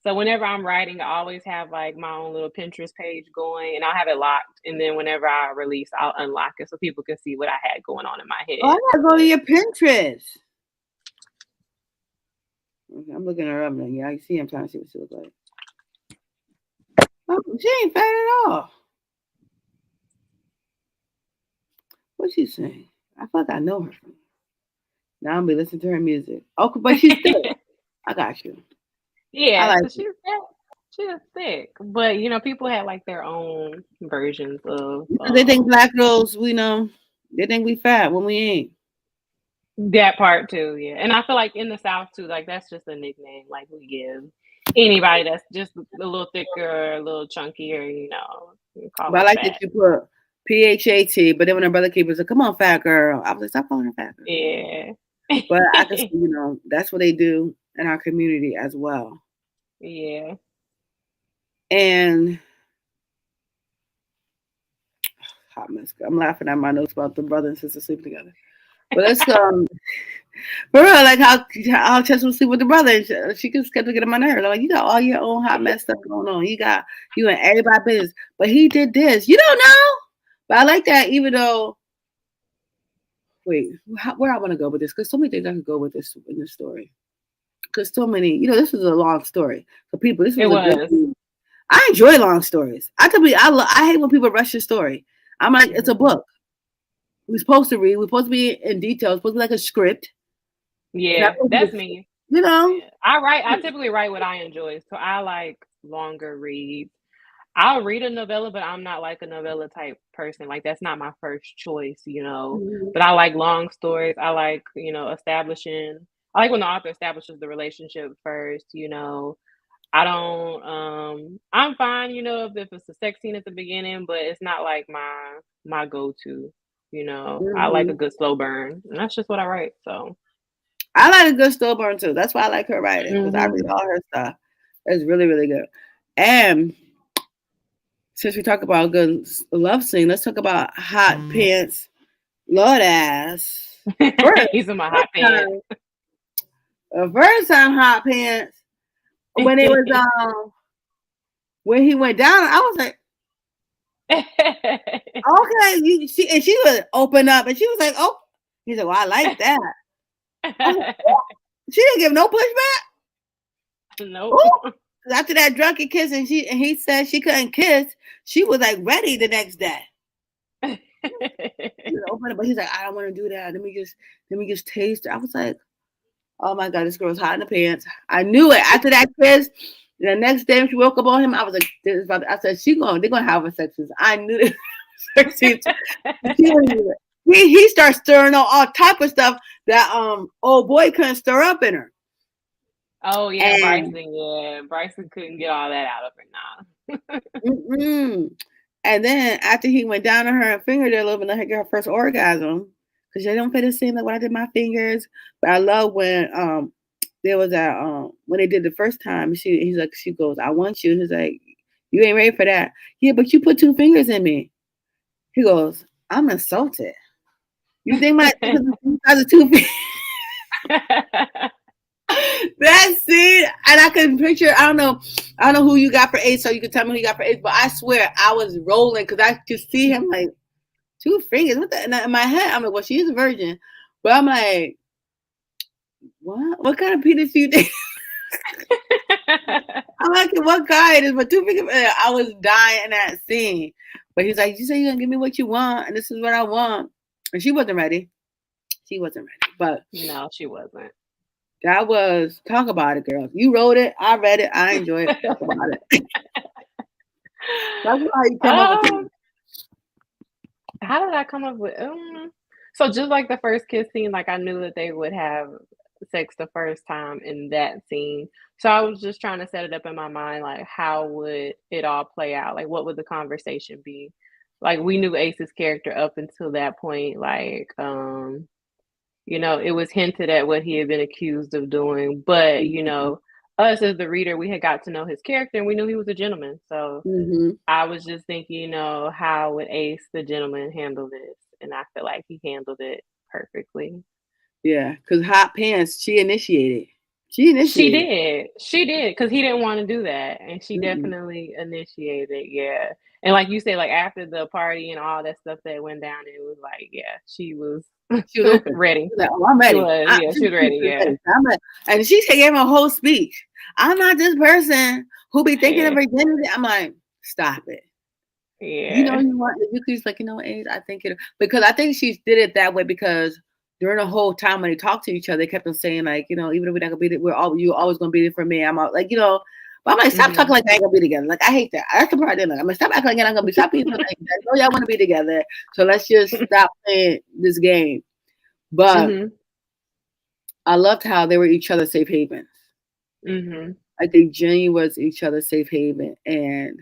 So whenever I'm writing, I always have, like, my own little Pinterest page going, and I'll have it locked, and then whenever I release, I'll unlock it so people can see what I had going on in my Oh, I head, gotta go to but your Pinterest. Okay, I'm looking her up now. Yeah, I see. I'm trying to see what she looks like. Oh, she ain't fat at all. What she saying? I feel like I know her from. Now I'm be listening to her music. Okay, but she's thick. I got you. I yeah, like so it. she's thick, but, people had, like, their own versions of, Because they think black girls, we know, they think we fat when we ain't. that part too, yeah, and I feel like in the South too, like, that's just a nickname, like, we give anybody that's just a little thicker, a little chunkier, we call But I them like that fat. you put PHAT. But then when her brother keeper said, "Come on, fat girl," I was like, "Stop calling her fat girl." Yeah. But I can see, that's what they do in our community as well. Yeah. And hot mess. I'm laughing at my notes about the brother and sister sleeping together. But let's for real, like how Chester would sleep with the brother, and she just kept to get on my nerves. Like you got all your own hot mess stuff going on. You got you and everybody business, but he did this. You don't know. But I like that, even though. Wait, where I want to go with this? Because so many things I could go with this in this story. Because so many, this was a long story for people. This It was a good. was. I enjoy long stories. I tell you, I hate when people rush your story. I'm like, it's a Mhm. book. We're supposed to read. We're supposed to be in detail. It's supposed to be like a script. It's not Yeah, supposed to that's be, me. you know. Yeah. I typically write what I enjoy, so I like longer reads. I'll read a novella, but I'm not like a novella type person. Like that's not my first choice. Mhm. But I like long stories. I like, establishing I like when the author establishes the relationship first. I don't I'm fine, if it's a sex scene at the beginning, but it's not like my go-to. I like a Mhm. good slow burn. And that's just what I write. So I like a good slow burn too. That's why I like her writing because I read mhm. all her stuff. It's really, really good. And since we talk about a good love scene, let's talk about hot pants, Lord ass. First, He's in my hot first pants. time, first time hot pants when it was when he went down. I was like, okay, she was open up and she was like, oh, he said, well, I like that. I was like, oh. She didn't give no pushback. Nope. Oh, after that drunken kiss, and he said she couldn't kiss. She was like ready the next day. He was open up, but he's like, I don't want to do that. Let me just taste it. I was like, oh my god, this girl's hot in the pants. I knew it after that kiss. The next day when she woke up on him, I was like, this is about I said, they're gonna have a sex. I knew it. He starts stirring all type of stuff that old boy couldn't stir up in her. Oh yeah, And Bryson. Yeah, Bryson couldn't get all that out of her. Nah. mm-mm. And then after he went down on her and fingered her a little bit, let her get her first orgasm. Because they don't feel the same like when I did my fingers. But I love when there was that when they did the first time, she goes, I want you. And he's like, you ain't ready for that. Yeah, but you put two fingers in me. He goes, I'm insulted. You think my two fingers? That scene, and I can picture. I don't know who you got for eight, so you can tell me who you got for eight. But I swear, I was rolling because I could see him like two fingers. What the? And in my head, I'm like, well, she's a virgin, but I'm like, what? What kind of penis do you think? I'm like, what guy it is? But two fingers. I was dying in that scene. But he's like, you say you're gonna give me what you want, and this is what I want. And she wasn't ready. She wasn't ready. But No, she wasn't. that was talk about it, girl. You wrote it. I read it. I enjoyed it. Talk about it. That's why you come up with Um, things. how did I come up with? So just like the first kiss scene, like I knew that they would have sex the first time in that scene. So I was just trying to set it up in my mind, like how would it all play out? Like what would the conversation be? Like we knew Ace's character up until that point, like it was hinted at what he had been accused of doing, but us as the reader, we had got to know his character and we knew he was a gentleman. So Mm-hmm. I was just thinking, how would Ace the gentleman handle this? And I feel like he handled it perfectly. Yeah, because Hot Pants, she initiated. She She initiated. did. She did, because he didn't want to do that. And she Mm-mm. definitely initiated, yeah. And like you said, like after the party and all that stuff that went down, it was like, yeah, she was She was open. ready. She was like, "Oh, I'm She ready." was, yeah, she was She ready, was yeah. ready. And she gave him a whole speech. I'm not this person who be thinking of Yeah. virginity. I'm like, stop it. Yeah. You want you could just like, Ace, I think it because I think she did it that way because during the whole time when they talked to each other, they kept on saying like, even if we're not gonna be there, you always gonna be there for me. I'm out like, but I'm like, stop talking Mhm. like I ain't gonna be together. Like I hate that. That's the part I didn't like. I'm gonna stop acting like I'm gonna be stop being like I know y'all wanna be together. So let's just stop playing this game. But Mhm. I loved how they were each other's safe havens. Mhm. I think Jenny was each other's safe haven, and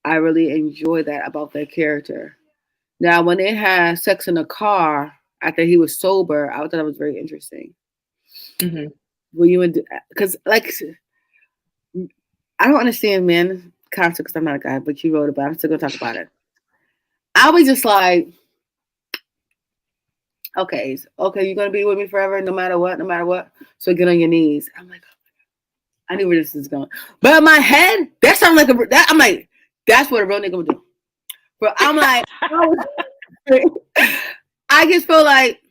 I really enjoy that about their character. Now, when they had sex in the car after he was sober, I thought that was very interesting. Mhm. When you because like I don't understand men concept because I'm not a guy, but you wrote about it. I'm still gonna talk about it. I was just like, okay, you're gonna be with me forever, no matter what, no matter what. So get on your knees. I'm like, I knew where this is going, but in my head, that sounds like I'm like, that's what a real nigga would do. But I'm like, I just feel like,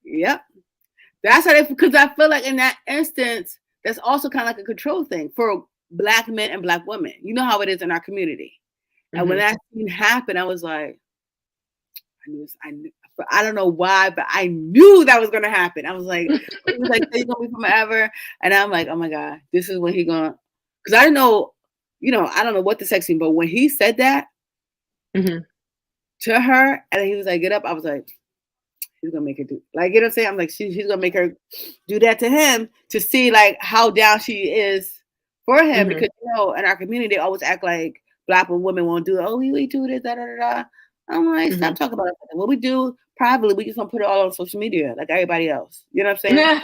yep, that's how they, because I feel like in that instance, that's also kind of like a control thing for black men and black women. You know how it is in our community. And when Mhm. that scene happened, I was like, I knew, but I don't know why, but I knew that was gonna happen. I was like, he was like, "You're gonna be forever," and I'm like, "Oh my god, this is when he gonna," because I didn't know, I don't know what the sex scene, but when he said that Mhm. to her, and he was like, "Get up," I was like, he's gonna make her do like what I'm saying. I'm like, he's gonna make her do that to him to see like how down she is for him Mhm. because in our community they always act like black women won't do it. Oh, we do this, da da da da. I'm like, stop Mhm. talking about it. What we do privately, we just gonna put it all on social media like everybody else. You know what I'm saying?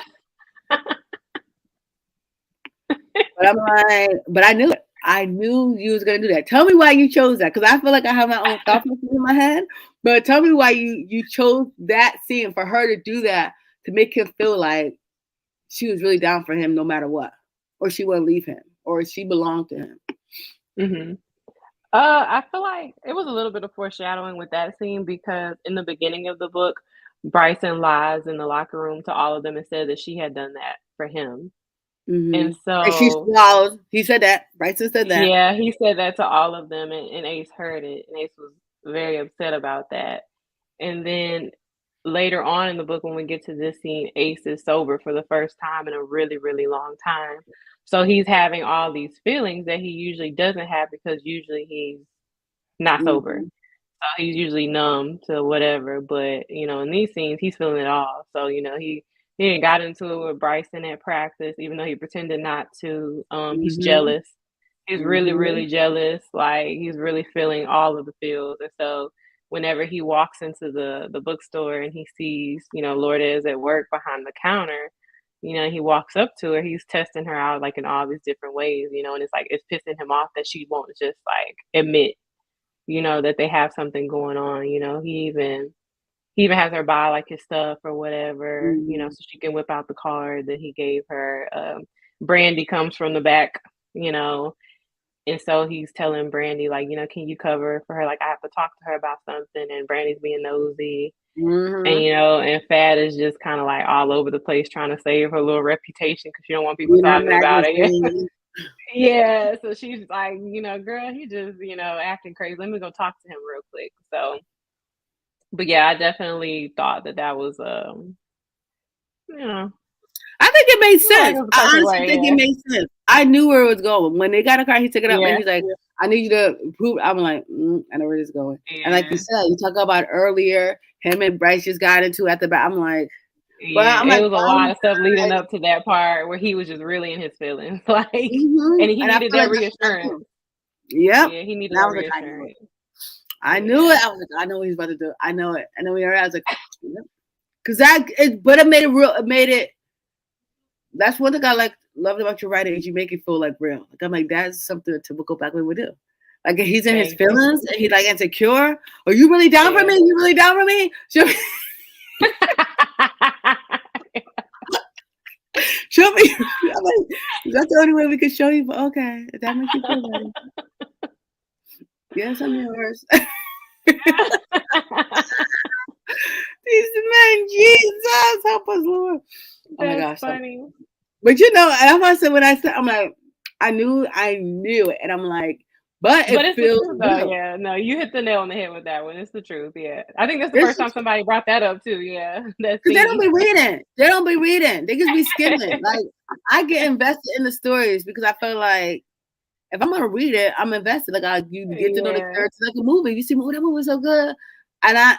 But I'm like, but I knew it. I knew you was gonna do that. Tell me why you chose that, because I feel like I have my own thought process in my head. But tell me why you chose that scene for her to do that to make him feel like she was really down for him no matter what, or she wouldn't leave him, or she belonged to him. Mhm. I feel like it was a little bit of foreshadowing with that scene because in the beginning of the book, Bryson lies in the locker room to all of them and said that she had done that for him. And And she so, swallows. He said that. Bryson said that. yeah, he said that to all of them, and Ace heard it, and Ace was very upset about that. And then later on in the book, when we get to this scene, Ace is sober for the first time in a really, really long time. So he's having all these feelings that he usually doesn't have because usually he's not sober. Mm-hmm. So he's usually numb to whatever, but in these scenes, he's feeling it all. So he ain't got into it with Bryson at practice, even though he pretended not to. He's Mm-hmm. jealous. He's really, Mm-hmm. really jealous. Like he's really feeling all of the feels, and so whenever he walks into the bookstore and he sees Lourdes at work behind the counter, he walks up to her. He's testing her out like in all these different ways, and it's like it's pissing him off that she won't just like admit that they have something going on, he even has her buy, like, his stuff or whatever, Mm-hmm. so she can whip out the card that he gave her. Brandy comes from the back, you know, and so he's telling Brandy, like, "Can you cover for her? Like, I have to talk to her about something," and Brandy's being nosy, and, Mm-hmm. and Fat is just kinda, like, all over the place trying to save her little reputation because she don't want people In her talking about it. magazine. Yeah, so she's like, "Girl, he just, acting crazy. Let me go talk to him real quick." So, but yeah, I definitely thought that that was, you know, I think it made like sense. it was a I perfect honestly way, think it yeah. made sense. I knew where it was going. When they got a car, he took it up and Yeah, he's like, I need you to prove. I'm like, I know where this is going. And like you yeah. said, you talk about earlier, him and Bryce just got into at the back. I'm like, But Yeah, I'm it like, was a lot finally, of stuff leading guys. up to that part where he was just really in his feelings, like, and he And I needed feel that like that's what I reassurance. do. Yep. Yeah, he And needed I that was like, I knew it. reassurance. I knew Yeah. it. I was like, I know what he's about to do. I know it. And then we heard, I was like, yep. Because but it made it real. It made it. That's one thing I like loved about your writing is you make it feel like real. Like I'm like that's something a typical black man would do. Like if he's in his Thank you. feelings and he's like insecure. Are you really down for Yeah. me? You really down for me? Show me. I'm like, that's the only way we could show you. But okay, if that makes you feel better. Yes, I'm yours. These men, Jesus, help us, Lord. Oh my That's gosh. funny. But and I said when I said I'm like, I knew it. And I'm like, but But it it's the feels truth though, real. yeah. No, you hit the nail on the head with that one. It's the truth, yeah. I think that's the This first is time somebody brought that up too, yeah. That because they don't scene. be reading. They don't be reading. They just be skimming. Like I get invested in the stories because I feel like if I'm gonna read it, I'm invested. Like you get to know the Yeah. characters like a movie. You see, oh, that movie was so good. And I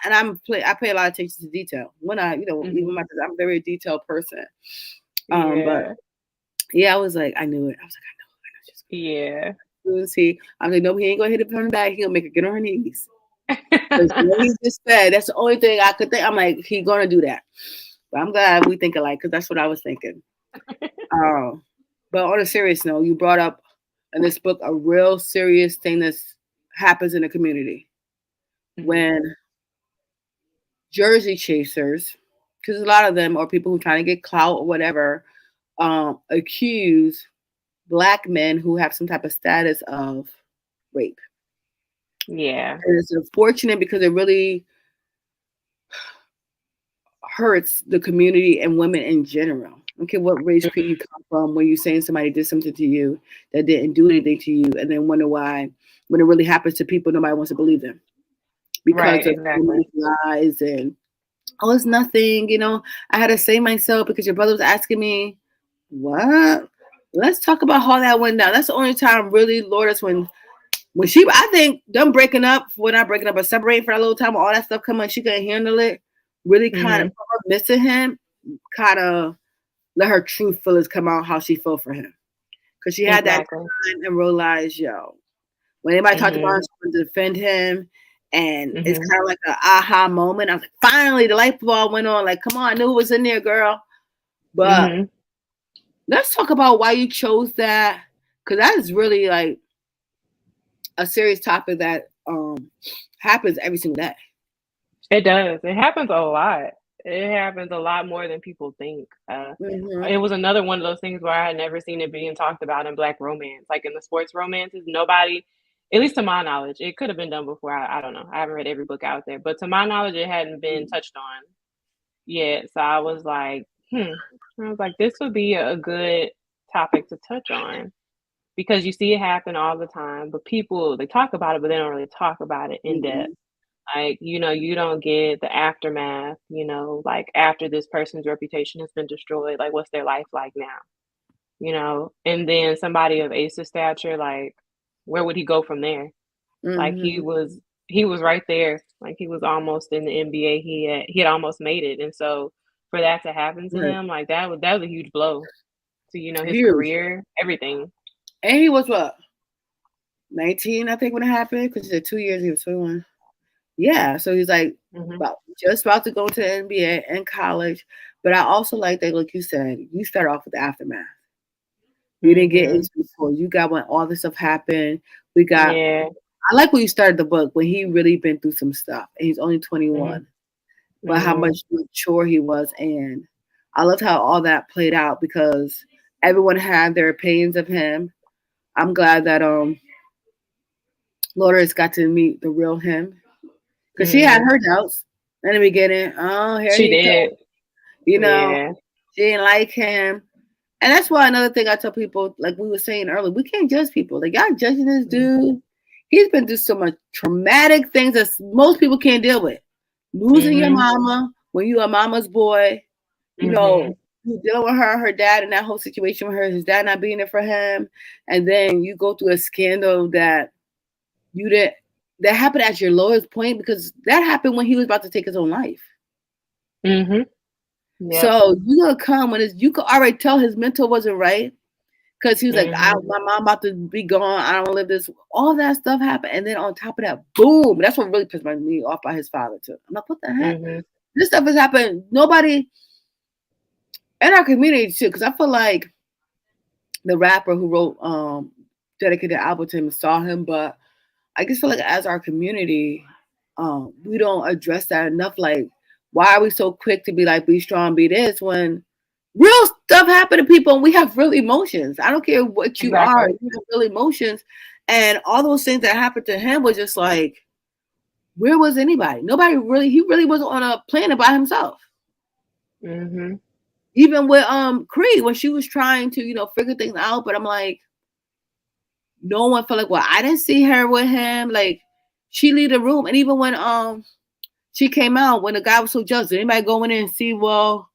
pay a lot of attention to detail. When even Mhm. I'm a very detailed person. But Yeah. yeah, I was like, I knew it. I was like, I know she's Yeah. gonna see. I'm like, no, he ain't gonna hit it from the back. He gonna make her get on her knees. Because what he just said, that's the only thing I could think. I'm like, he gonna do that. But I'm glad we think alike because that's what I was thinking. Um, but on a serious note, you brought up in this book a real serious thing that happens in the community Mhm. when Jersey chasers, because a lot of them are people who trying to get clout or whatever, accuse black men who have some type of status of rape. Yeah. And it's unfortunate because it really hurts the community and women in general. Okay, what race Mhm. could you come from when you're saying somebody did something to you that didn't do anything to you, and then wonder why when it really happens to people, nobody wants to believe them Right, because of exactly. lies and oh, it's nothing. I had to say myself because your brother was asking me what. Let's talk about how that went down. That's the only time really, Lord, is when she, I think them breaking up, well, not breaking up, but separating for a little time, all that stuff coming, she couldn't handle it. Really kind of Mhm. her missing him, kind of let her true feelings come out how she felt for him. Because she had that Exactly. time and realized, yo, when anybody talked about her, Mhm. she wanted to defend him. And it's Mhm. kind of like an aha moment. I was like, finally, the light bulb went on. Like, come on, I knew it was in there, girl. But Mhm. let's talk about why you chose that. Because that is really like a serious topic that happens every single day. It does. It happens a lot. It happens a lot more than people think. Mm-hmm. It was another one of those things where I had never seen it being talked about in Black romance, like in the sports romances. Nobody, at least to my knowledge, it could have been done before. I don't know. I haven't read every book out there, but to my knowledge, it hadn't been touched on yet. So I was like, hmm. I was like, this would be a good topic to touch on because you see it happen all the time, but people they talk about it, but they don't really talk about it in depth. Mm-hmm. Like, you don't get the aftermath, like after this person's reputation has been destroyed, like what's their life like now? And then somebody of Ace's stature, like, where would he go from there? Like Mm-hmm. he was right there. Like he was almost in the NBA. He had almost made it. And so for that to happen to Right. him, like that was a huge blow to, his Huge. career, everything. And he was what? 19, I think, when it happened. Because he said 2 years, he was 21. Yeah. So he's like Mhm. about to go to the NBA and college. But I also like that, like you said, you start off with the aftermath. You didn't get Mhm. into before. You got when all this stuff happened. We got Yeah. I like when you started the book when he really been through some stuff and he's only Mhm. 21, but how Mhm. much mature he was. And I loved how all that played out because everyone had their opinions of him. I'm glad that Lourdes got to meet the real him because she had Mhm. her doubts in the beginning. Oh, here She he comes. did. You know, Yeah. she didn't like him. And that's why another thing I tell people, like we were saying earlier, we can't judge people. Like y'all judging this Mhm. dude. He's been through so much traumatic things that most people can't deal with. Losing your Mhm. mama when you a mama's boy, you know, Mhm. you dealing with her dad, and that whole situation with her, his dad not being there for him, and then you go through a scandal you did that happened at your lowest point because that happened when he was about to take his own life. Mhm. Yep. So you gonna come when you could already tell his mental wasn't right because he was like, Mhm. my mom about to be gone. I don't live this. All that stuff happened, and then on top of that, boom. That's what really pissed me off by his father too. I'm like, what the heck? Mhm. This stuff has happened. Nobody in our community too, because I feel like the rapper who wrote dedicated album to him saw him, but I just feel like as our community, we don't address that enough. Like, why are we so quick to be like, be strong, be this, when real stuff happen to people and we have real emotions. I don't care what you are, Exactly. you have real emotions. And all those things that happened to him was just like, where was anybody? Nobody really, he really was on a planet by himself. Mhm. Even with Creed, when she was trying to, figure things out, but I'm like, no one felt like, well, I didn't see her with him. Like, she leave the room. And even when she came out, when the guy was so jealous, did anybody go in there and see, well,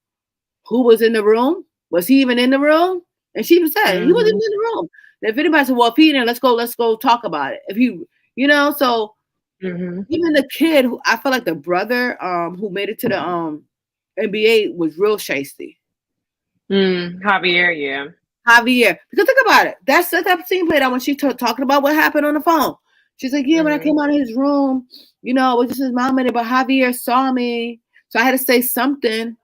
who was in the room? Was he even in the room? And she even said he wasn't Mhm. even in the room. And if anybody said, well, if he in, let's go talk about it. If he, so Mhm. even the kid who I felt like the brother who made it to the NBA was real shisty. Javier, yeah. Javier. Because think about it. That's that scene played out when she talking about what happened on the phone. She's like, yeah, when I Mhm. came out of his room, it was just his mom in it, but Javier saw me. So I had to say something.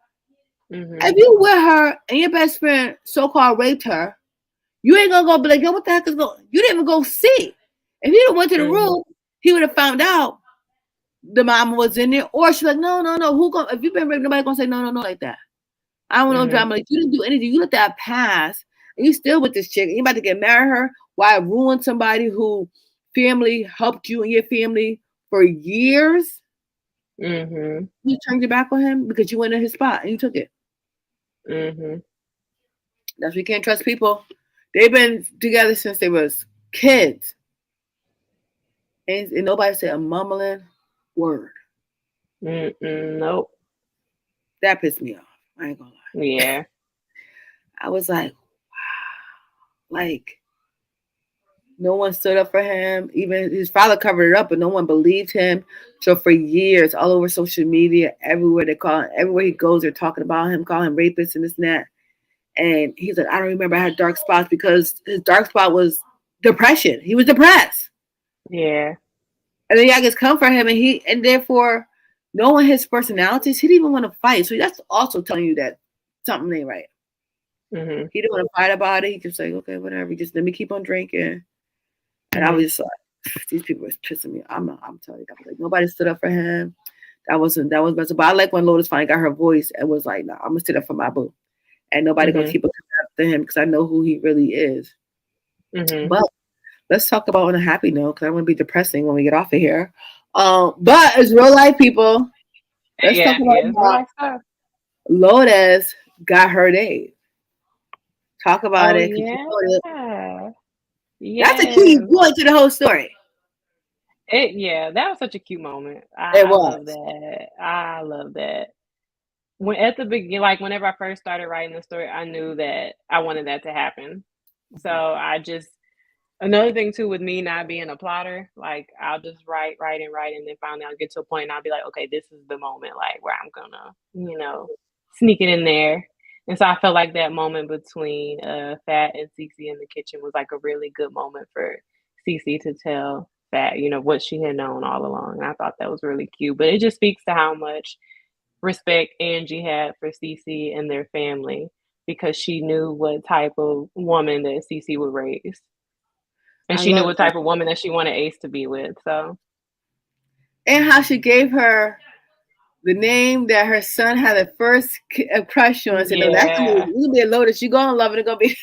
If Mhm. you with her and your best friend so-called raped her, you ain't gonna go be like, yo, what the heck is going? You didn't even go see. If you went to the Mhm. room, he would have found out the mama was in there. Or she's like, no, no, no. Who gonna? If you've been raped, nobody gonna say no, no, no like that. I don't want no Mhm. drama. Like you didn't do anything. You let that pass, and you still with this chick. And you about to get married to her. Why ruin somebody who family helped you and your family for years? Mhm. You turned your back on him because you went in his spot and you took it. Mhm. That's why you can't trust people. They've been together since they was kids, and nobody said a mumbling word. Mm-mm. Nope. That pissed me off. I ain't gonna lie. Yeah. I was like, no one stood up for him. Even his father covered it up, but no one believed him. So for years, all over social media, everywhere everywhere he goes, they're talking about him, calling him rapist and this and that. And he's like, I don't remember I had dark spots because his dark spot was depression. He was depressed. Yeah. And then y'all just come for him, and therefore, knowing his personalities, he didn't even want to fight. So that's also telling you that something ain't right. Mhm. He didn't want to fight about it. He just like, okay, whatever. Just let me keep on drinking. And I was Mhm. just like, these people was pissing me. I'm telling you, I was like, nobody stood up for him. That was best. But I like when Lotus finally got her voice and was like, no, I'm gonna sit up for my boo. And nobody gonna Mhm. keep coming after him because I know who he really is. Mhm. But let's talk about on a happy note because I want to be depressing when we get off of here. But it's real life people. Let's talk Yeah. about Yeah. It's real how life stuff. Lotus got her date. Talk about Oh it because yeah. that's a key Yes. point to the whole story. Yeah, that was such a cute moment. It I love was. that. I love that. When at the beginning, like whenever I first started writing the story, I knew that I wanted that to happen. So I just another thing too with me not being a plotter, like I'll just write, and then finally I'll get to a point and I'll be like, okay, this is the moment, like where I'm gonna, sneak it in there. And so I felt like that moment between Fat and Cece in the kitchen was like a really good moment for Cece to tell Fat, what she had known all along. And I thought that was really cute. But it just speaks to how much respect Angie had for Cece and their family because she knew what type of woman that Cece would raise. And I she knew love what that. type of woman that she wanted Ace to be with. So And how she gave her the name that her son had a first crush on. Said, no, that's yeah, gonna be a Lotus. You gonna love it. It's gonna be.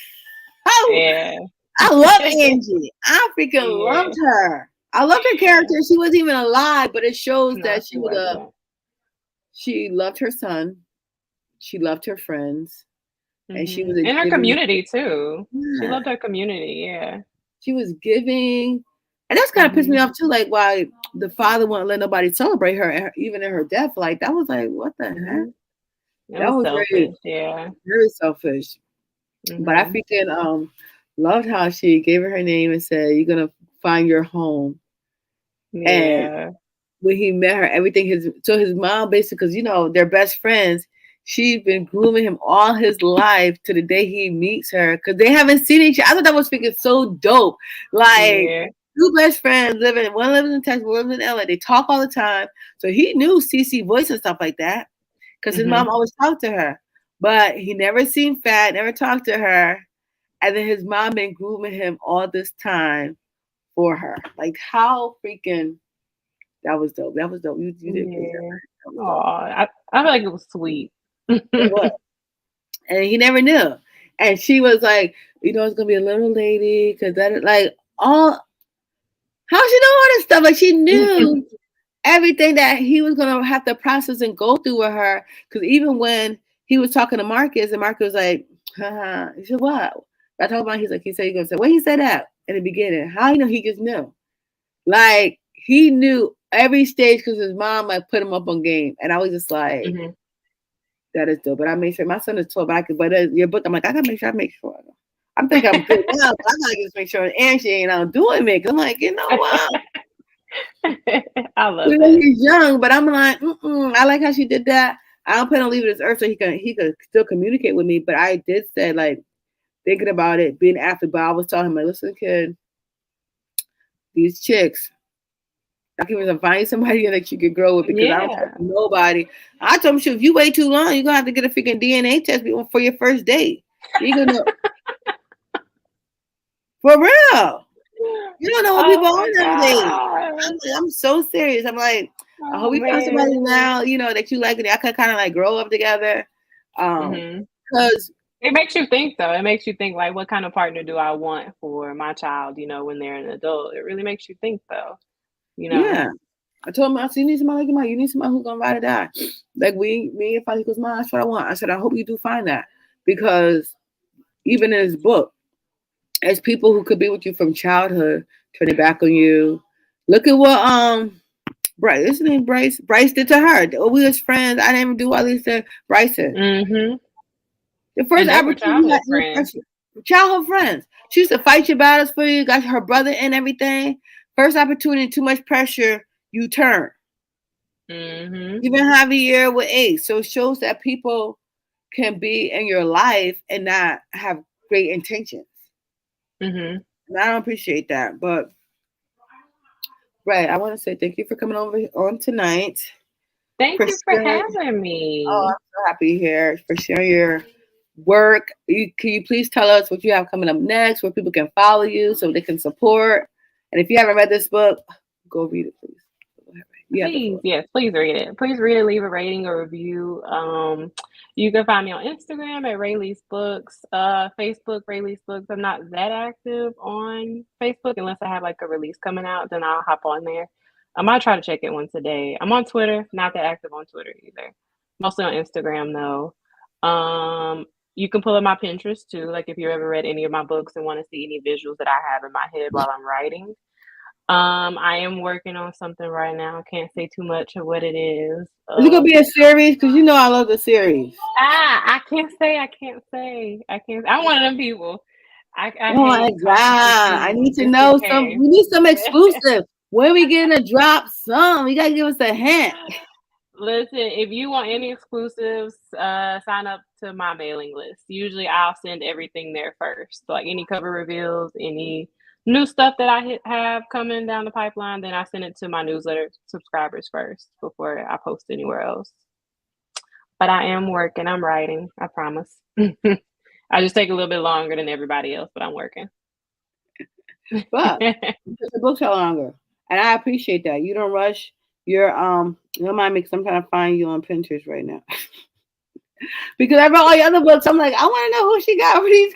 Oh, yeah, I love Angie. I freaking yeah, loved her. I loved her yeah. character. She wasn't even alive, but it shows No, that she wasn't. she loved her son. She loved her friends, and she was And her giving. community too. She Yeah, loved her community. Yeah. she was giving, and that's kind of pissed me Mhm. off too. Like why the father wouldn't let nobody celebrate her, even in her death. Like that was like, what the heck? Mhm. It That was was very, selfish. Yeah. very selfish. But I Mhm. freaking loved how she gave her name and said, "You're gonna find your home." And Yeah. when he met her, everything his mom basically, because they're best friends. she's been grooming him all his life to the day he meets her because they haven't seen each other. I thought that was freaking so dope. Like Yeah. two best friends living, one lives in Texas, one lives in LA. They talk all the time. So he knew CC voice and stuff like that because his mom Mhm. always talked to her. But he never seen Fat, never talked to her. And then his mom been grooming him all this time for her. Like how freaking that was dope. That was dope. You did great. Yeah. That was dope. Aw, I feel like it was sweet. It was. And he never knew. And she was like, it's gonna be a little lady, because that like all how she know all this stuff? Like she knew everything that he was gonna have to process and go through with her. Because even when he was talking to Marcus, and Marcus was like, haha, he said, what? I talk about he said he gonna say, what he said that in the beginning. How you know he just knew? Like he knew every stage because his mom like put him up on game. And I was just like, Mhm. that is dope. But I made sure my son is 12, but your book, I'm like, I gotta make sure I make sure. I'm thinking I'm good now, but I gotta just make sure and she ain't out doing me. Cause I'm like, you know what? I love You know, that. he's young, but I'm like, I like how she did that. I don't plan on leaving this earth so he could still communicate with me. But I did say like thinking about it, being after, but I was telling him like, listen, kid, these chicks, I can even find somebody that you could grow with because I don't trust Yeah. nobody. I told him, shoot, if you wait too long, you're gonna have to get a freaking DNA test for your first date. You're gonna for real. You don't know what people Oh are my nowadays. gosh. I'm so serious. I'm like, I hope Oh you find somebody man. now, that you like and I could kind of like grow up together. Mhm. Because It makes you think though. It makes you think like what kind of partner do I want for my child, when they're an adult. It really makes you think though, you know. yeah, I told him I said you need somebody like mine. You need somebody who's gonna ride or die. Like me and Fatih goes, Mom, that's what I want. I said, I hope you do find that because even in his book, as people who could be with you from childhood turning back on you. Look at what Bryce, his name Bryce. Bryce did to her. Oh, we was friends. I didn't even do all these things. Bryson. Mhm. The first And they were opportunity you got childhood friends. childhood friends. She used to fight your battles for you, got her brother and everything. First opportunity, too much pressure, you turn. Mhm. Even have a year with Ace. So it shows that people can be in your life and not have great intentions. Mhm. And I don't appreciate that. But right, I want to say thank you for coming over on tonight. Thank For you for sharing. having Oh, me. I'm so happy here for sharing your work. Can you please tell us what you have coming up next, where people can follow you so they can support? And if you haven't read this book, go read it, please. Go ahead, you have the Please, floor. yes, please read it. Please read it, leave a rating or review. You can find me on Instagram at Rae Lyse Books, Facebook, Rae Lyse Books. I'm not that active on Facebook unless I have like a release coming out, then I'll hop on there. I might try to check it once a day. I'm on Twitter, not that active on Twitter either. Mostly on Instagram though. You can pull up my Pinterest too, like if you ever read any of my books and want to see any visuals that I have in my head while I'm writing. I am working on something right now. Can't say too much of what it is. Is it gonna be a series? Because you know I love the series. I can't say. I can't say. I can't. I'm one of them people. I Oh my hate talking to god! I you need to just in know some. case. We need some exclusive. When we getting to drop some? You gotta give us a hint. Listen, if you want any exclusives, sign up to my mailing list. Usually, I'll send everything there first. So, like any cover reveals, any new stuff that have coming down the pipeline, then I send it to my newsletter subscribers first before I post anywhere else. But I am working. I'm writing. I promise. I just take a little bit longer than everybody else, but I'm working. But the books are longer, and I appreciate that. You don't rush. You don't mind me because I'm trying to find you on Pinterest right now because I wrote all your other books. I'm like, I want to know who she got for these.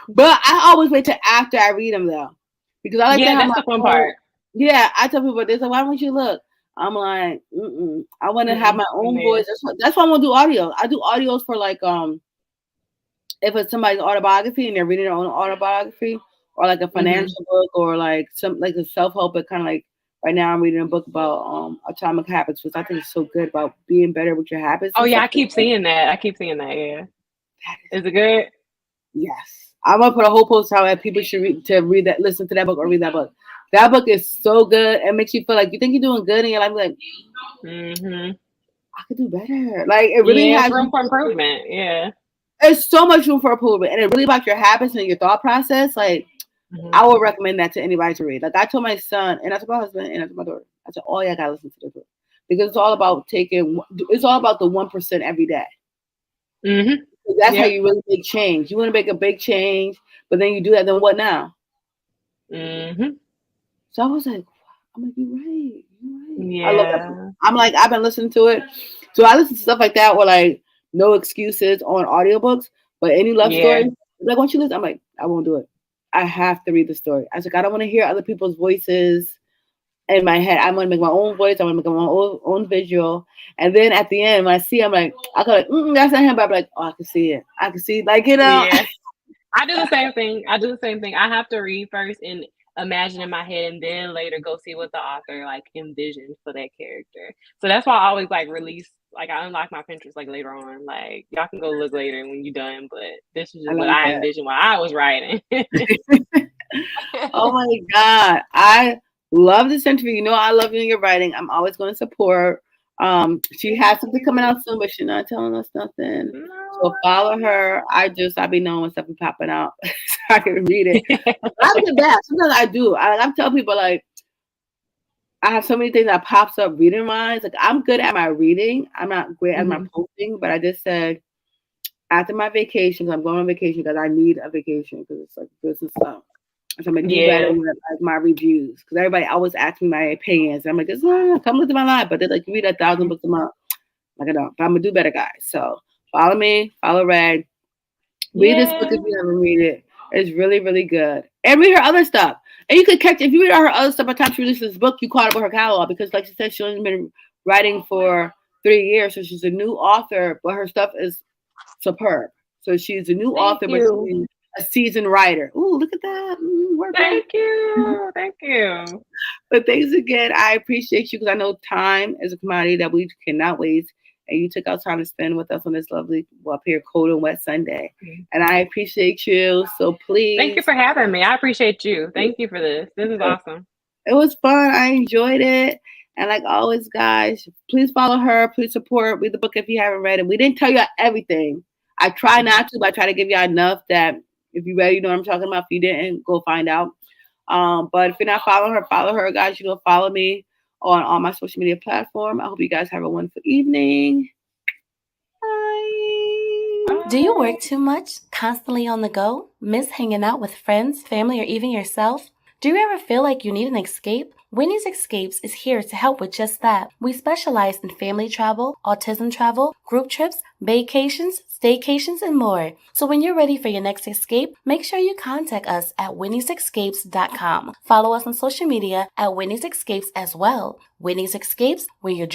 But I always wait till after I read them though, because I like to Yeah, have that's my the fun own. part. Yeah, I tell people this. Like, why don't you look? I'm like, I want to have Mm-mm, my I'm own voice. there. That's why I want to do audio. I do audios for like if it's somebody's autobiography and they're reading their own autobiography, or like a Mhm. financial book, or like some like a self help, but kind of like right now I'm reading a book about atomic habits, which I think is so good about being better with your habits Oh and yeah, stuff I like keep that. seeing that. I keep seeing that. Yeah. That is Is it good? yes. I'm gonna put a whole post how people should read that, listen to that book or read that book. That book is so good. It makes you feel like you think you're doing good in your life. Like Mhm. I could do better. Like it really Yeah, it's has room for improvement. Yeah. there's so much room for improvement, and it's really about your habits and your thought process. Like Mhm. I would recommend that to anybody to read. Like I told my son, and I told my husband, and I told my daughter. I said, "Oh, yeah, I gotta listen to this book because it's all about taking. It's all about the 1% every day. Mhm. That's how Yep. you really make change. You want to make a big change, but then you do that. Then what now? Mhm. So I was like, I'm like, you're right. You're right. I love that book. Yeah. I'm like, I've been listening to it. So I listen to stuff like that, or like no excuses on audiobooks. But any love Yeah. story, like once you listen, I'm like, I won't do it. I have to read the story. I was like, I don't want to hear other people's voices in my head. I'm gonna make my own voice. I'm gonna make my own visual. And then at the end, when I see, I'm like, I go like, that's not him. But I'm like, oh, I can see it. I can see, like Yeah. I do the same thing. I do the same thing. I have to read first and imagine in my head and then later go see what the author like envisioned for that character. So that's why I always like release like I unlock my Pinterest like later on. Like y'all can go look later when you're done, but this is I just what like I that. envisioned while I was writing. Oh my God. I love this interview. You know, I love you in your writing. I'm always going to support. She Thank has something coming you. out soon, but she's not telling us nothing. No, So follow her. I be knowing when stuff is popping out so I can read it. I get bad. Sometimes I do. I tell people like I have so many things that pops up reading wise. Like I'm good at my reading. I'm not great at my Mhm. posting, but I just said after my vacation, 'cause I'm going on vacation because I need a vacation because it's like business stuff. So I'm gonna do better Yeah. with like my reviews because everybody always asks me my opinions. And I'm like, just come look at my life, but they're like, you read 1,000 Mhm. books a month. Like I don't, but I'm gonna do better, guys. So follow me, follow Red. Read this book Yeah. if you haven't read it. It's really, really good. And read her other stuff. And you could catch if you read her other stuff by the time she releases this book, you caught up with her catalog because, like she said, she's only been writing for 3 years, so she's a new author, but her stuff is superb. So she's a new Thank author, but you. she's a seasoned writer. Ooh, look at that. Work, work. Thank you. Thank you. But thanks again. I appreciate you because I know time is a commodity that we cannot waste. And you took out time to spend with us on this lovely, well, up here, cold and wet Sunday. Mhm. And I appreciate you. So Thank you please, for having me. I appreciate you. Thank you for this. This is awesome. it was fun. I enjoyed it. And like always, guys, please follow her. Please support. Read the book if you haven't read it. We didn't tell you everything. I try Mhm. not to, but I try to give you enough that if you read, you know what I'm talking about. If you didn't, go find out. But if you're not following her, follow her, guys. You know, follow me on all my social media platform. I hope you guys have a wonderful evening. Bye. Do you work Bye. too much, constantly on the go, miss hanging out with friends, family, or even yourself? Do you ever feel like you need an escape? Winnie's Escapes is here to help with just that. We specialize in family travel, autism travel, group trips, vacations, staycations, and more. So when you're ready for your next escape, make sure you contact us at winniesescapes.com. Follow us on social media at Winnie's Escapes as well. Winnie's Escapes, where your